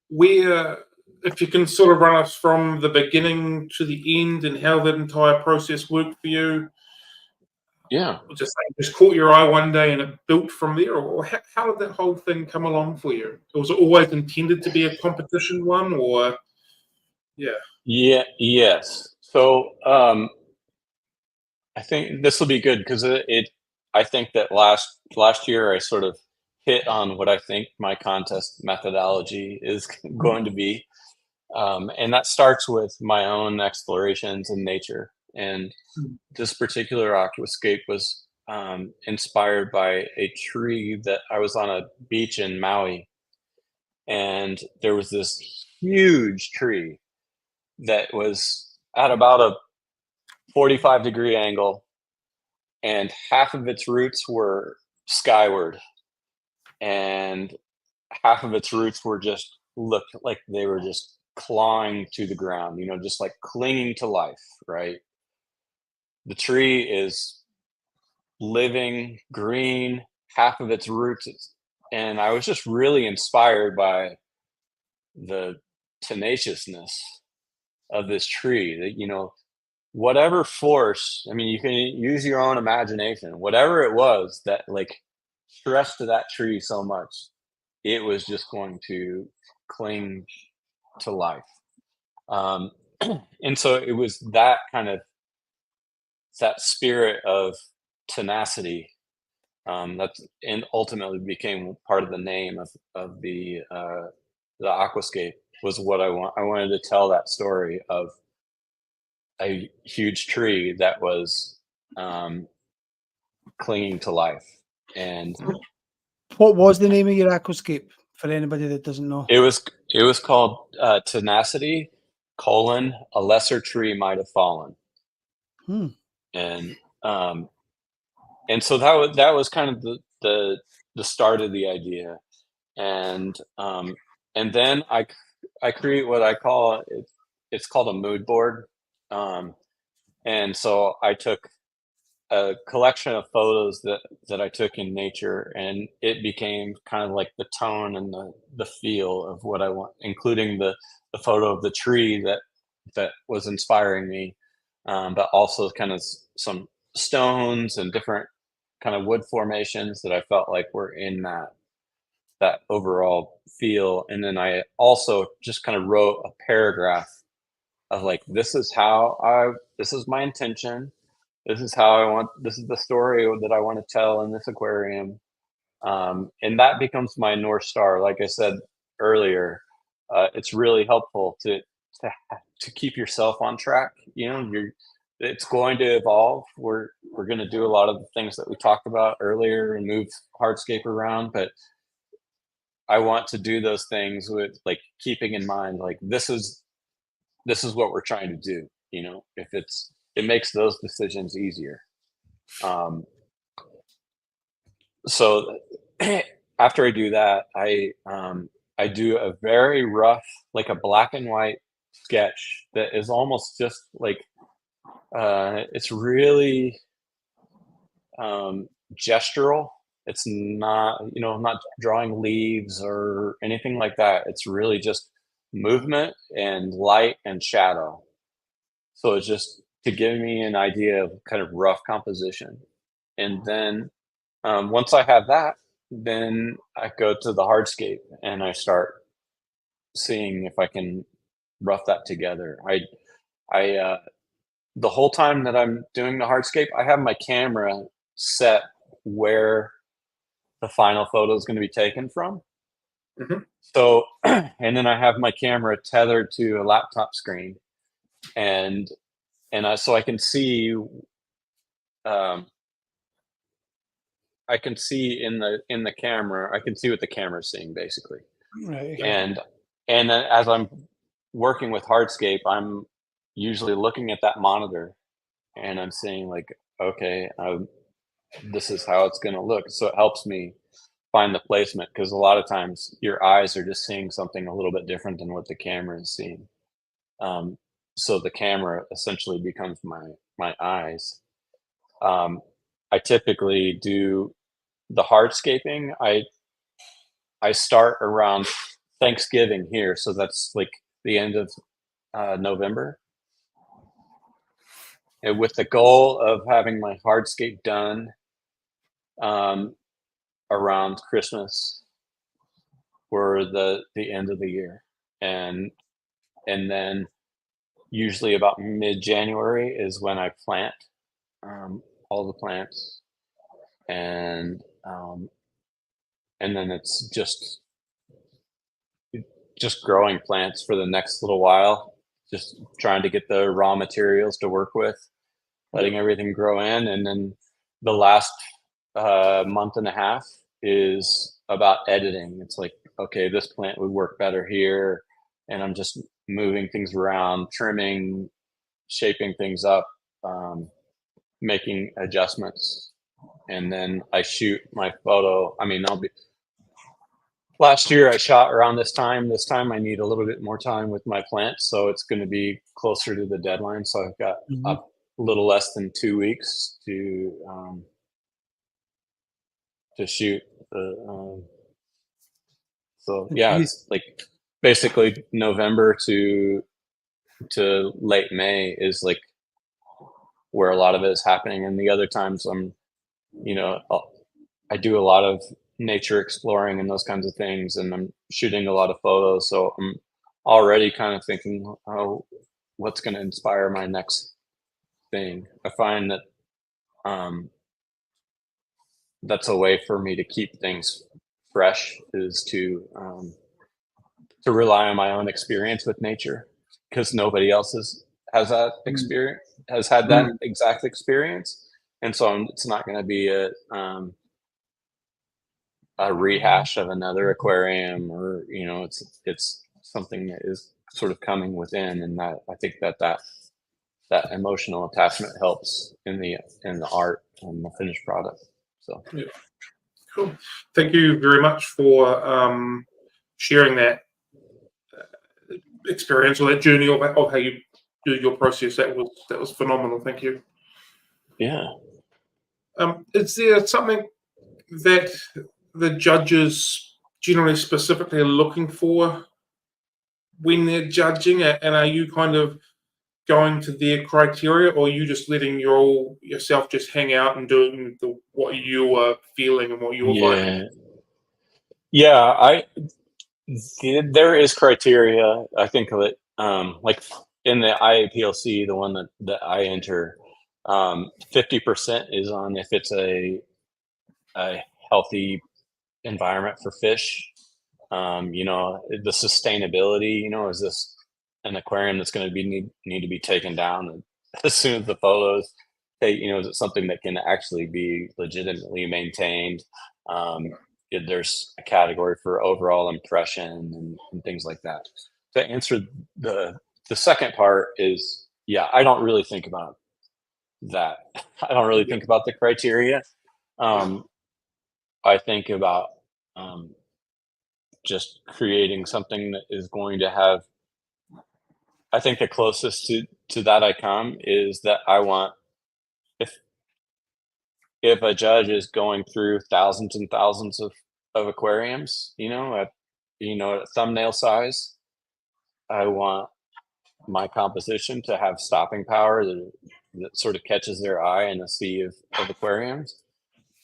A: Where, if you can sort of run us from the beginning to the end and how that entire process worked for you.
C: Yeah.
A: Just caught your eye one day and it built from there, or how did that whole thing come along for you? Was it always intended to be a competition one, or
C: Yes. So I think this will be good because I think that last year I sort of hit on what I think my contest methodology is going to be, and that starts with my own explorations in nature. And this particular aquascape was inspired by a tree that I was on a beach in Maui, and there was this huge tree that was at about a 45-degree angle, and half of its roots were skyward, and half of its roots were just looked like they were just clawing to the ground, just like clinging to life, right? The tree is living, green, half of its roots, and I was just really inspired by the tenaciousness of this tree that, whatever force, I mean, you can use your own imagination, whatever it was that like stressed to that tree so much, it was just going to cling to life. And so it was that spirit of tenacity and ultimately became part of the name of the aquascape, was what I wanted to tell that story of a huge tree that was clinging to life. And
B: What was the name of your aquascape for anybody that doesn't know?
C: it was called Tenacity: a lesser tree might have fallen. And so that was kind of the start of the idea. And then I create what I call it's called a mood board. And so I took a collection of photos that I took in nature, and it became kind of like the tone and the feel of what I want, including the photo of the tree that was inspiring me, but also kind of some stones and different kind of wood formations that I felt like were in that overall feel. And then I also just kind of wrote a paragraph of like, this is my intention. This is the story that I want to tell in this aquarium. And that becomes my North Star. Like I said earlier, it's really helpful to keep yourself on track. It's going to evolve. We're going to do a lot of the things that we talked about earlier and move hardscape around, but I want to do those things with like keeping in mind, like this is what we're trying to do. If it makes those decisions easier. So after I do that, I do a very rough, like a black and white sketch that is almost just like it's really gestural. It's not, I'm not drawing leaves or anything like that. It's really just movement and light and shadow. So it's just to give me an idea of kind of rough composition. And then once I have that, then I go to the hardscape and I start seeing if I can rough that together. The whole time that I'm doing the hardscape, I have my camera set where the final photo is going to be taken from.
A: Mm-hmm.
C: So, and then I have my camera tethered to a laptop screen, and so I can see, I can see in the camera, I can see what the camera's seeing basically.
B: Right.
C: And then as I'm working with hardscape, I'm usually looking at that monitor, and I'm saying like, okay, this is how it's going to look. So it helps me find the placement, because a lot of times your eyes are just seeing something a little bit different than what the camera is seeing. So the camera essentially becomes my eyes. I typically do the hardscaping. I start around Thanksgiving here, so that's like the end of November, and with the goal of having my hardscape done around Christmas or the end of the year, and then usually about mid-January is when I plant all the plants, and then it's just growing plants for the next little while, just trying to get the raw materials to work with, letting everything grow in, and then the last month and a half is about editing. It's like, okay, this plant would work better here. And I'm just moving things around, trimming, shaping things up, making adjustments. And then I shoot my photo. I mean, last year I shot around this time. This time I need a little bit more time with my plants. So it's going to be closer to the deadline. So I've got a little less than 2 weeks to shoot the, so yeah, it's like basically November to late May is like where a lot of it is happening. And the other times I do a lot of nature exploring and those kinds of things, and I'm shooting a lot of photos. So I'm already kind of thinking, oh, what's going to inspire my next thing? I find that that's a way for me to keep things fresh, is to rely on my own experience with nature, because nobody else has that experience, has had that exact experience. And so it's not going to be a rehash of another aquarium, or it's something that is sort of coming within, and that I think that emotional attachment helps in the art and the finished product. So
A: yeah. Cool. Thank you very much for sharing that experience or that journey of how you do your process. That was phenomenal. Thank you.
C: Yeah.
A: Is there something that the judges generally specifically are looking for when they're judging it, and are you kind of going to their criteria, or are you just letting yourself just hang out and doing what you are feeling and what you were finding?
C: Yeah, there is criteria. I think that like in the IAPLC, the one that I enter, 50% is on if it's a healthy environment for fish. The sustainability, is this an aquarium that's going to need to be taken down as soon as the photos take, is it something that can actually be legitimately maintained? There's a category for overall impression and things like that. To answer the second part is, yeah, I don't really think about that. I don't really think about the criteria. I think about just creating something that is going to have, I think the closest to that I come is that I want, if a judge is going through thousands and thousands of aquariums, at thumbnail size, I want my composition to have stopping power that sort of catches their eye in a sea of aquariums.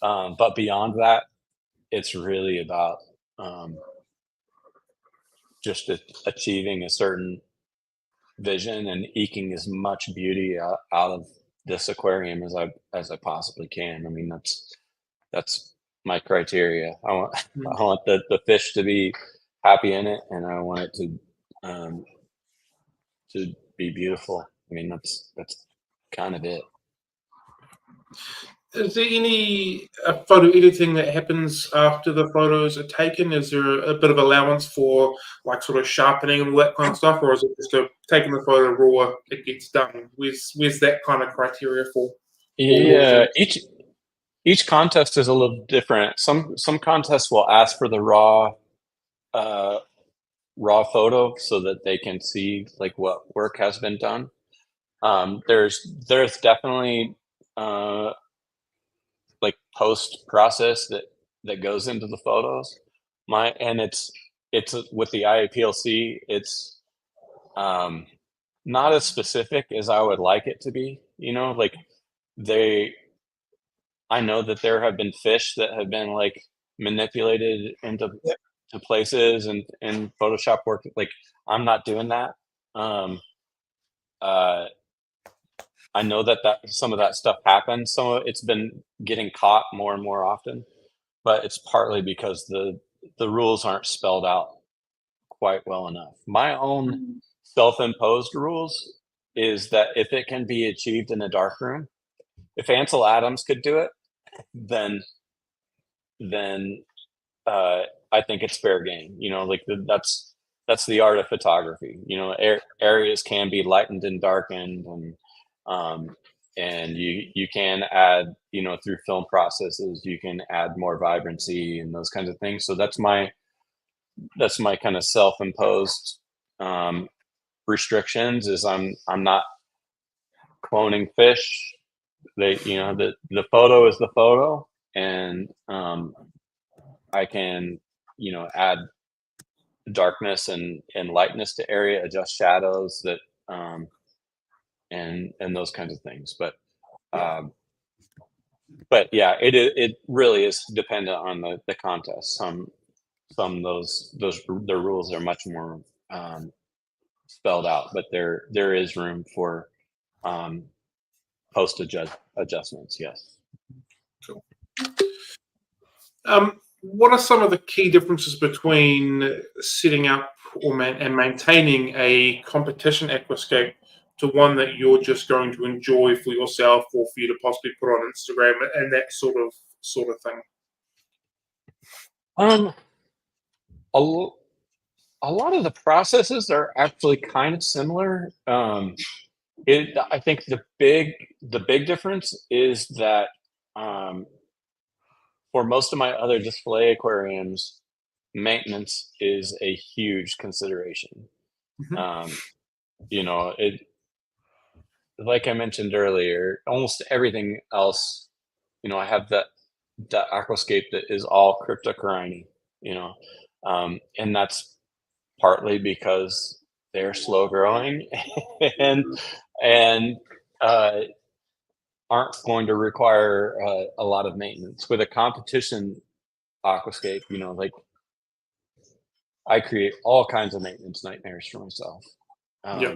C: But beyond that, it's really about just achieving a certain vision and eking as much beauty out of this aquarium as I possibly can. I mean, that's my criteria. I want the fish to be happy in it, and I want it to be beautiful. I mean, that's kind of it.
A: Is there any photo editing that happens after the photos are taken? Is there a bit of allowance for like sort of sharpening and all that kind of stuff, or is it just taking the photo raw, it gets done? Where's that kind of criteria for?
C: Yeah, each contest is a little different. Some contests will ask for the raw photo so that they can see like what work has been done. There's definitely like post process that goes into the photos. And it's with the IAPLC, it's not as specific as I would like it to be. Like I know that there have been fish that have been like manipulated into to places and Photoshop work. Like I'm not doing that. I know that some of that stuff happens. Some of it's been getting caught more and more often, but it's partly because the rules aren't spelled out quite well enough. My own self-imposed rules is that if it can be achieved in a dark room, if Ansel Adams could do it, then I think it's fair game. You know, like that's the art of photography. You know, areas can be lightened and darkened, and you can add, you know, through film processes, you can add more vibrancy and those kinds of things. So that's my kind of self-imposed restrictions. Is I'm not cloning fish. They, you know, the photo is the photo, and I can, you know, add darkness and lightness to area, adjust shadows, that and those kinds of things. But yeah, it really is dependent on the contest. Some those the rules are much more spelled out, but there is room for post adjustments. Yes.
A: Cool. What are some of the key differences between setting up and maintaining a competition aquascape to one that you're just going to enjoy for yourself, or for you to possibly put on Instagram and that sort of thing?
C: A lot of the processes are actually kind of similar. I think the big difference is that for most of my other display aquariums, maintenance is a huge consideration.
A: Mm-hmm.
C: You know, like I mentioned earlier, almost everything else, you know, I have that aquascape that is all cryptocorini, you know, and that's partly because they're slow growing and and aren't going to require a lot of maintenance. With a competition aquascape, you know, like I create all kinds of maintenance nightmares for myself.
A: Yeah.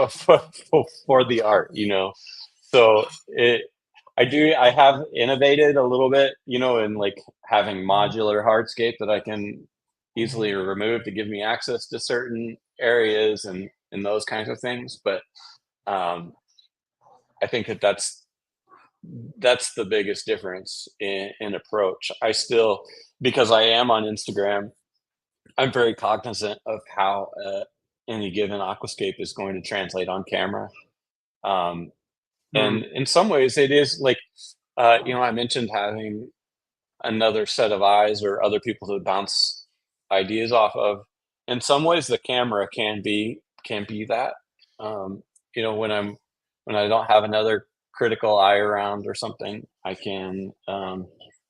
C: For the art, you know. So I have innovated a little bit, you know, in like having modular hardscape that I can easily remove to give me access to certain areas and those kinds of things. But I think that's the biggest difference in approach. I still, because I am on Instagram, I'm very cognizant of how any given aquascape is going to translate on camera. And in some ways it is like, you know, I mentioned having another set of eyes or other people to bounce ideas off of. In some ways the camera can be that. You know, when I don't have another critical eye around or something, I can,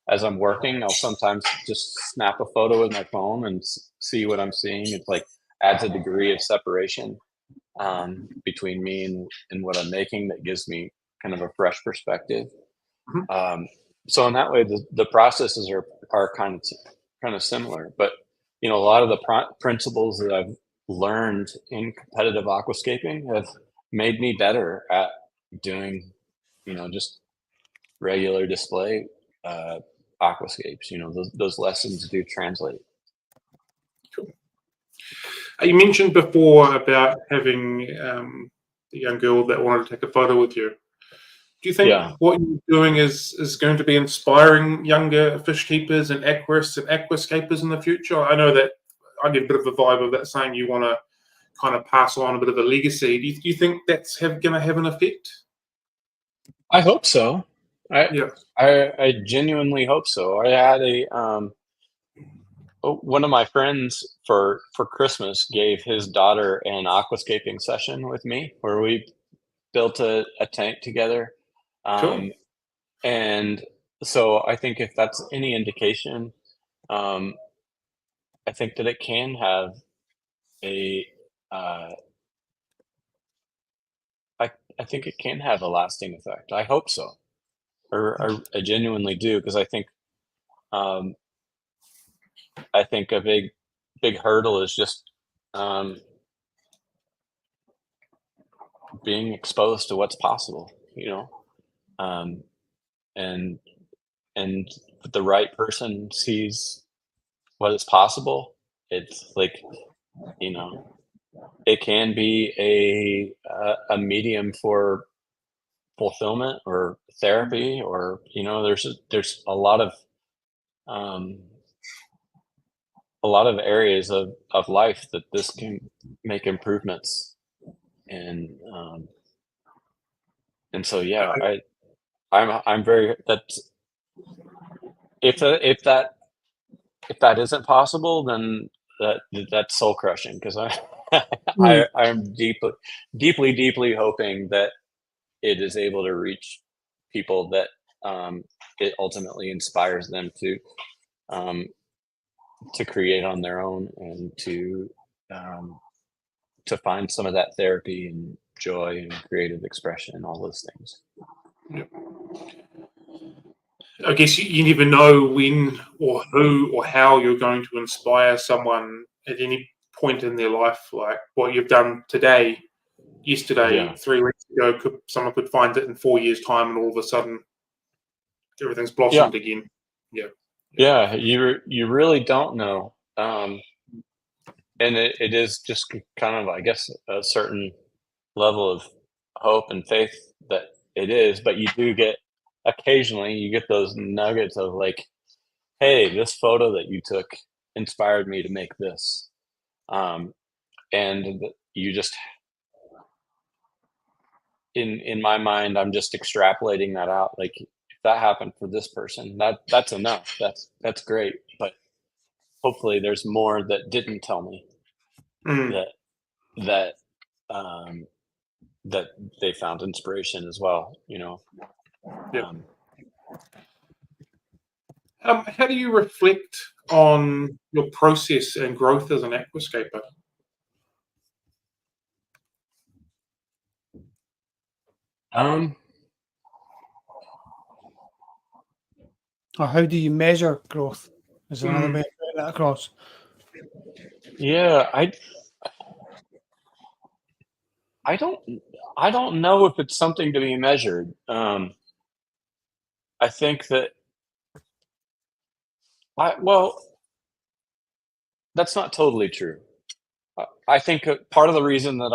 C: as I'm working, I'll sometimes just snap a photo with my phone and see what I'm seeing. It's like adds a degree of separation between me and what I'm making, that gives me kind of a fresh perspective. So in that way, the processes are kind of similar. But you know, a lot of the principles that I've learned in competitive aquascaping have made me better at doing, you know, just regular display aquascapes. You know, those lessons do translate.
A: Cool. You mentioned before about having the young girl that wanted to take a photo with you. Do you think what you're doing is going to be inspiring younger fish keepers and aquarists and aquascapers in the future? I know that I get a bit of a vibe of that, saying you want to kind of pass on a bit of a legacy. Do you think that's going to have an effect?
C: I hope so. I genuinely hope so. I had one of my friends for Christmas gave his daughter an aquascaping session with me, where we built a tank together.
A: Cool.
C: And so I think if that's any indication, I think that it can have a I think it can have a lasting effect. I hope so, or I genuinely do, because I think a big hurdle is just being exposed to what's possible, you know, and if the right person sees what is possible, it's like, you know, it can be a medium for fulfillment or therapy, or, you know, there's a lot of a lot of areas of life that this can make improvements. And so, yeah, I'm very, that's, if that isn't possible, then that's soul crushing, because I'm deeply hoping that it is able to reach people that it ultimately inspires them to create on their own, and to find some of that therapy and joy and creative expression and all those things.
A: Yep. I guess you never know when or who or how you're going to inspire someone at any point in their life. Like what you've done today, yesterday,
C: Yeah.
A: 3 weeks ago, someone could find it in 4 years' time, and all of a sudden everything's blossomed again.
C: Yeah, you really don't know. And it is just kind of, I guess, a certain level of hope and faith that it is, but occasionally you get those nuggets of like, hey, this photo that you took inspired me to make this. And you just, in my mind, I'm just extrapolating that out. Like, if that happened for this person, that's enough. That's great. But hopefully there's more that didn't tell me that that they found inspiration as well,
A: Yeah. How do you reflect on your process and growth as an aquascaper?
B: Or how do you measure growth? Is another way of putting that across.
C: Yeah, I don't know if it's something to be measured. I think that well, that's not totally true. I think part of the reason that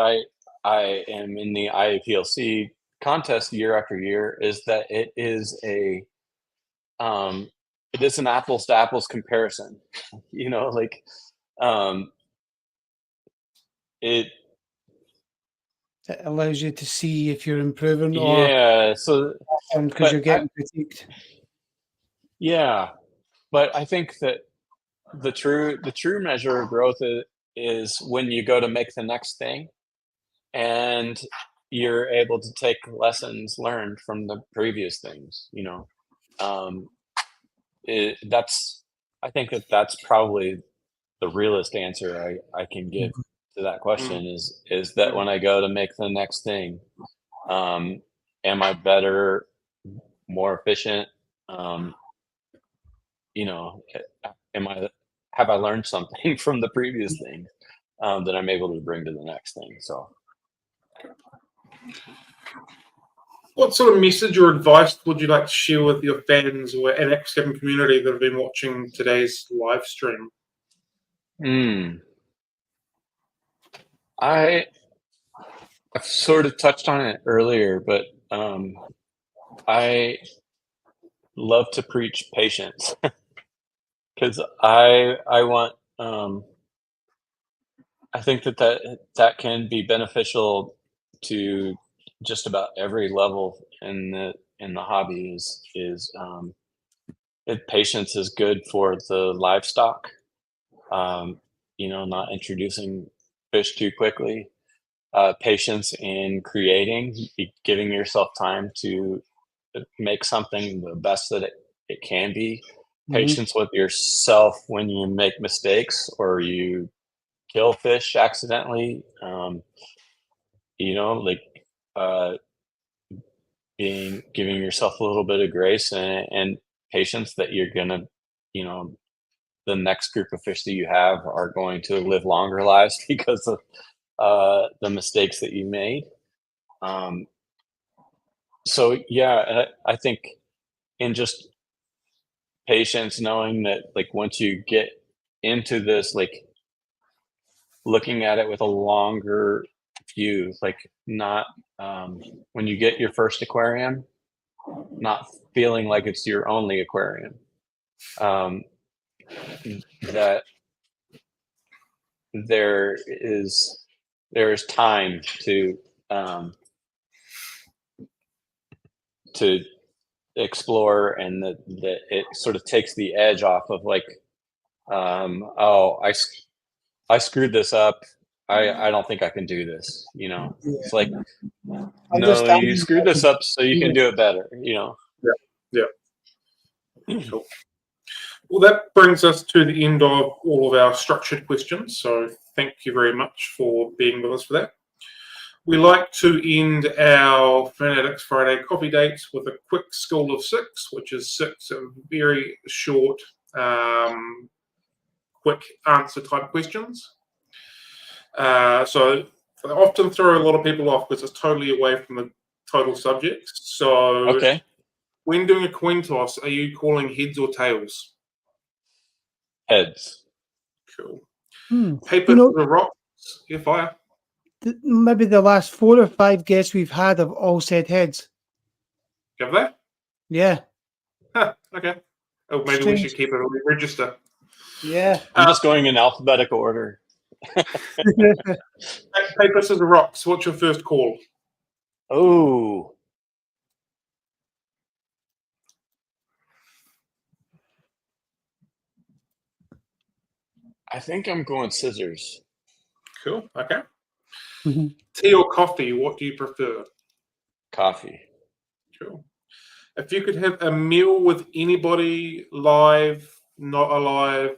C: I am in the IAPLC contest year after year is that it is an apples to apples comparison. Like, it
B: It allows you to see if you're improving
C: yeah. So,
B: because you're getting critiqued.
C: yeah, but I think that the true measure of growth is when you go to make the next thing, and you're able to take lessons learned from the previous things. I think that's probably the realest answer I can give to that question, is that when I go to make the next thing, am I better, more efficient? Have I learned something from the previous thing that I'm able to bring to the next thing? So,
A: What sort of message or advice would you like to share with your fans or an aquascaping community that have been watching today's live stream?
C: I've sort of touched on it earlier, but I love to preach patience, because I want, I think that can be beneficial to just about every level in the hobby. Patience is good for the livestock. Not introducing fish too quickly. Patience in creating, giving yourself time to make something the best that it can be. Patience with yourself when you make mistakes or you kill fish accidentally. Giving yourself a little bit of grace and patience that you're gonna, the next group of fish that you have are going to live longer lives because of the mistakes that you made. So yeah, I think in just patience, knowing that like once you get into this, like looking at it with a longer view, like not when you get your first aquarium, not feeling like it's your only aquarium. That there is time to explore, and that it sort of takes the edge off of like, I screwed this up. I don't think I can do this. It's like, no, you
B: Understanding
C: screwed this up so you can
B: that.
C: do it better.
A: Yeah. Cool. Well, that brings us to the end of all of our structured questions. So thank you very much for being with us for that. We like to end our Fanatics Friday coffee dates with a quick score of 6, which is 6 of very short, quick answer type questions. So I often throw a lot of people off because it's totally away from the total subject. So
C: Okay.
A: when doing a coin toss, are you calling heads or tails?
C: Heads.
A: Cool.
B: Hmm.
A: Paper to the rocks. Yeah, fire.
B: Maybe the last 4 or 5 guests we've had have all said heads.
A: Have they?
B: Yeah.
A: Huh, okay. Oh, maybe we should keep it on the register.
B: Yeah.
C: I'm just going in alphabetical order.
A: Paper, scissors, rocks. What's your first call?
C: Oh. I think I'm going scissors.
A: Cool. Okay.
B: Mm-hmm.
A: Tea or coffee? What do you prefer?
C: Coffee.
A: Cool. If you could have a meal with anybody, live, not alive,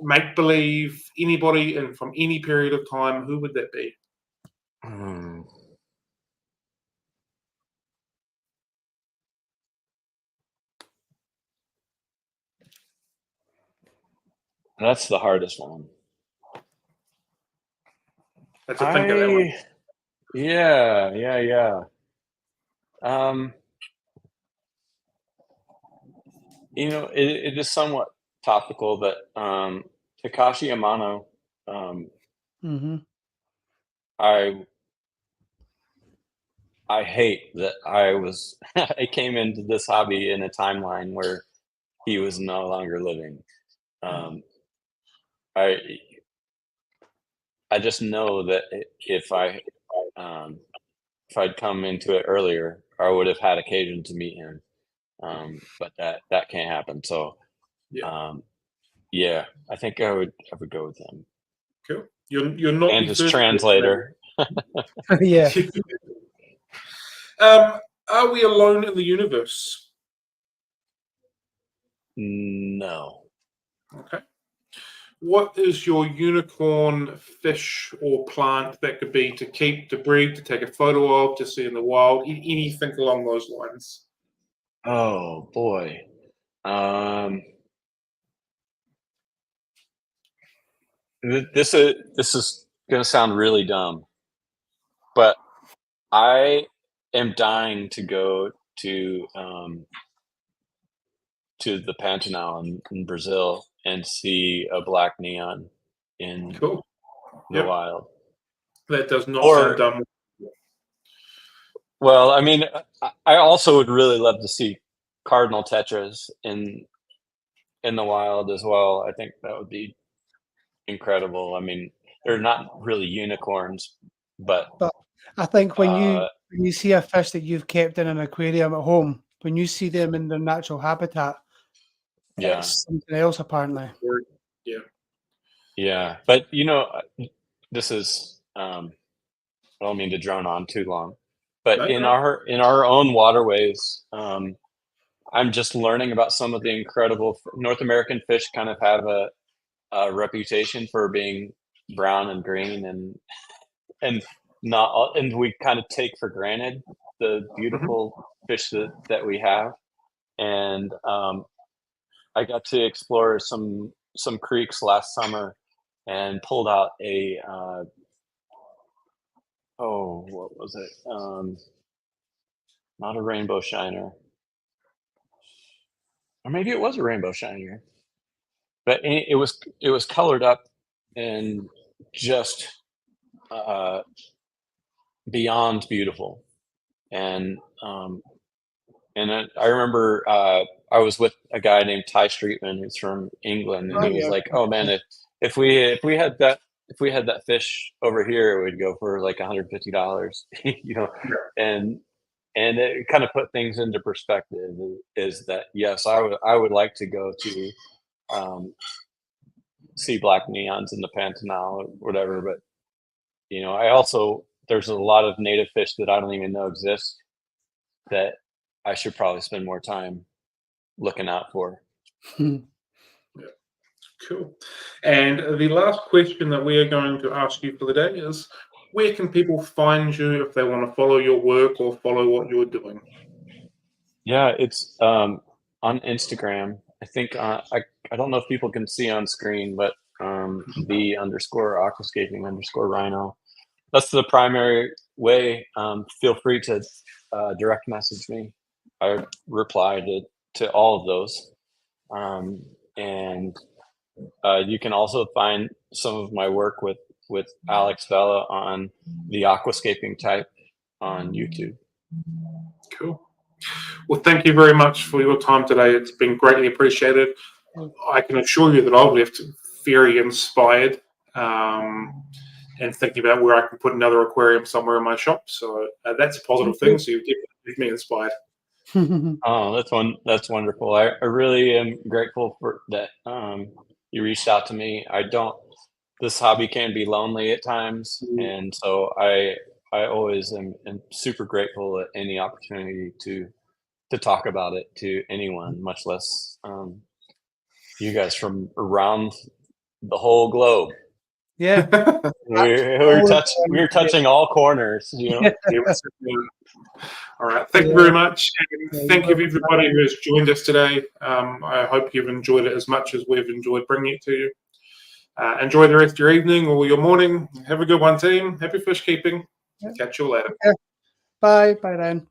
A: make believe, anybody, and from any period of time, who would that be?
C: That's the hardest one.
A: That's a think of that one.
C: Yeah. It is somewhat topical, but Takashi Amano,
B: Mm-hmm.
C: I hate that I came into this hobby in a timeline where he was no longer living. I just know that if I'd come into it earlier, I would have had occasion to meet him. But that can't happen. So,
A: Yeah.
C: I think I would go with him.
A: Cool. You're not
C: And
A: the
C: his
A: first
C: translator.
B: Yeah.
A: Are we alone in the universe?
C: No.
A: Okay. What is your unicorn fish or plant that could be to keep, to breed, to take a photo of, to see in the wild, anything along those lines?
C: Oh boy. This is gonna sound really dumb, but I am dying to go to the Pantanal in Brazil and see a black neon in
A: Cool.
C: the wild.
A: That does not sound dumb.
C: Well, I mean, I also would really love to see cardinal tetras in the wild as well. I think that would be incredible. I mean, they're not really unicorns, but
B: I think when you see a fish that you've kept in an aquarium at home, when you see them in their natural habitat, it's something else apparently.
C: Yeah. But this is I don't mean to drone on too long, but in our own waterways, I'm just learning about some of the incredible North American fish. Kind of have a reputation for being brown and green, and not, and we kind of take for granted the beautiful fish that we have. And I got to explore some creeks last summer and pulled out a what was it? Not a rainbow shiner, or maybe it was a rainbow shiner, but it was colored up and just beyond beautiful. And I remember I was with a guy named Ty Streetman, who's from England, and he was like, "Oh man, if we had that fish over here, it would go for like $150, you know, and it kind of put things into perspective. Is that yes, I would like to go to see black neons in the Pantanal or whatever, but you know, there's a lot of native fish that I don't even know exist that I should probably spend more time looking out for.
A: Cool. And the last question that we are going to ask you for the day is, where can people find you if they want to follow your work or follow what you're doing?
C: Yeah, it's on Instagram. I think I don't know if people can see on screen, but _aquascaping_rhino. That's the primary way. Feel free to direct message me. I reply to all of those. And you can also find some of my work with Alex Vela on the aquascaping type on YouTube.
A: Cool. Well, thank you very much for your time today. It's been greatly appreciated. I can assure you that I've left very inspired and thinking about where I can put another aquarium somewhere in my shop. So that's a positive thing. So you've given me inspired.
C: Oh, that's wonderful. I really am grateful for that. You reached out to me. This hobby can be lonely at times. And so I always am super grateful at any opportunity to talk about it to anyone, much less you guys from around the whole globe.
B: Yeah.
C: We're touching all corners, you know.
A: All right. Thank you very much. And thank you everybody who has joined us today. I hope you've enjoyed it as much as we've enjoyed bringing it to you. Enjoy the rest of your evening or your morning. Have a good one, team. Happy fish keeping. Catch you later.
B: Bye. Bye then.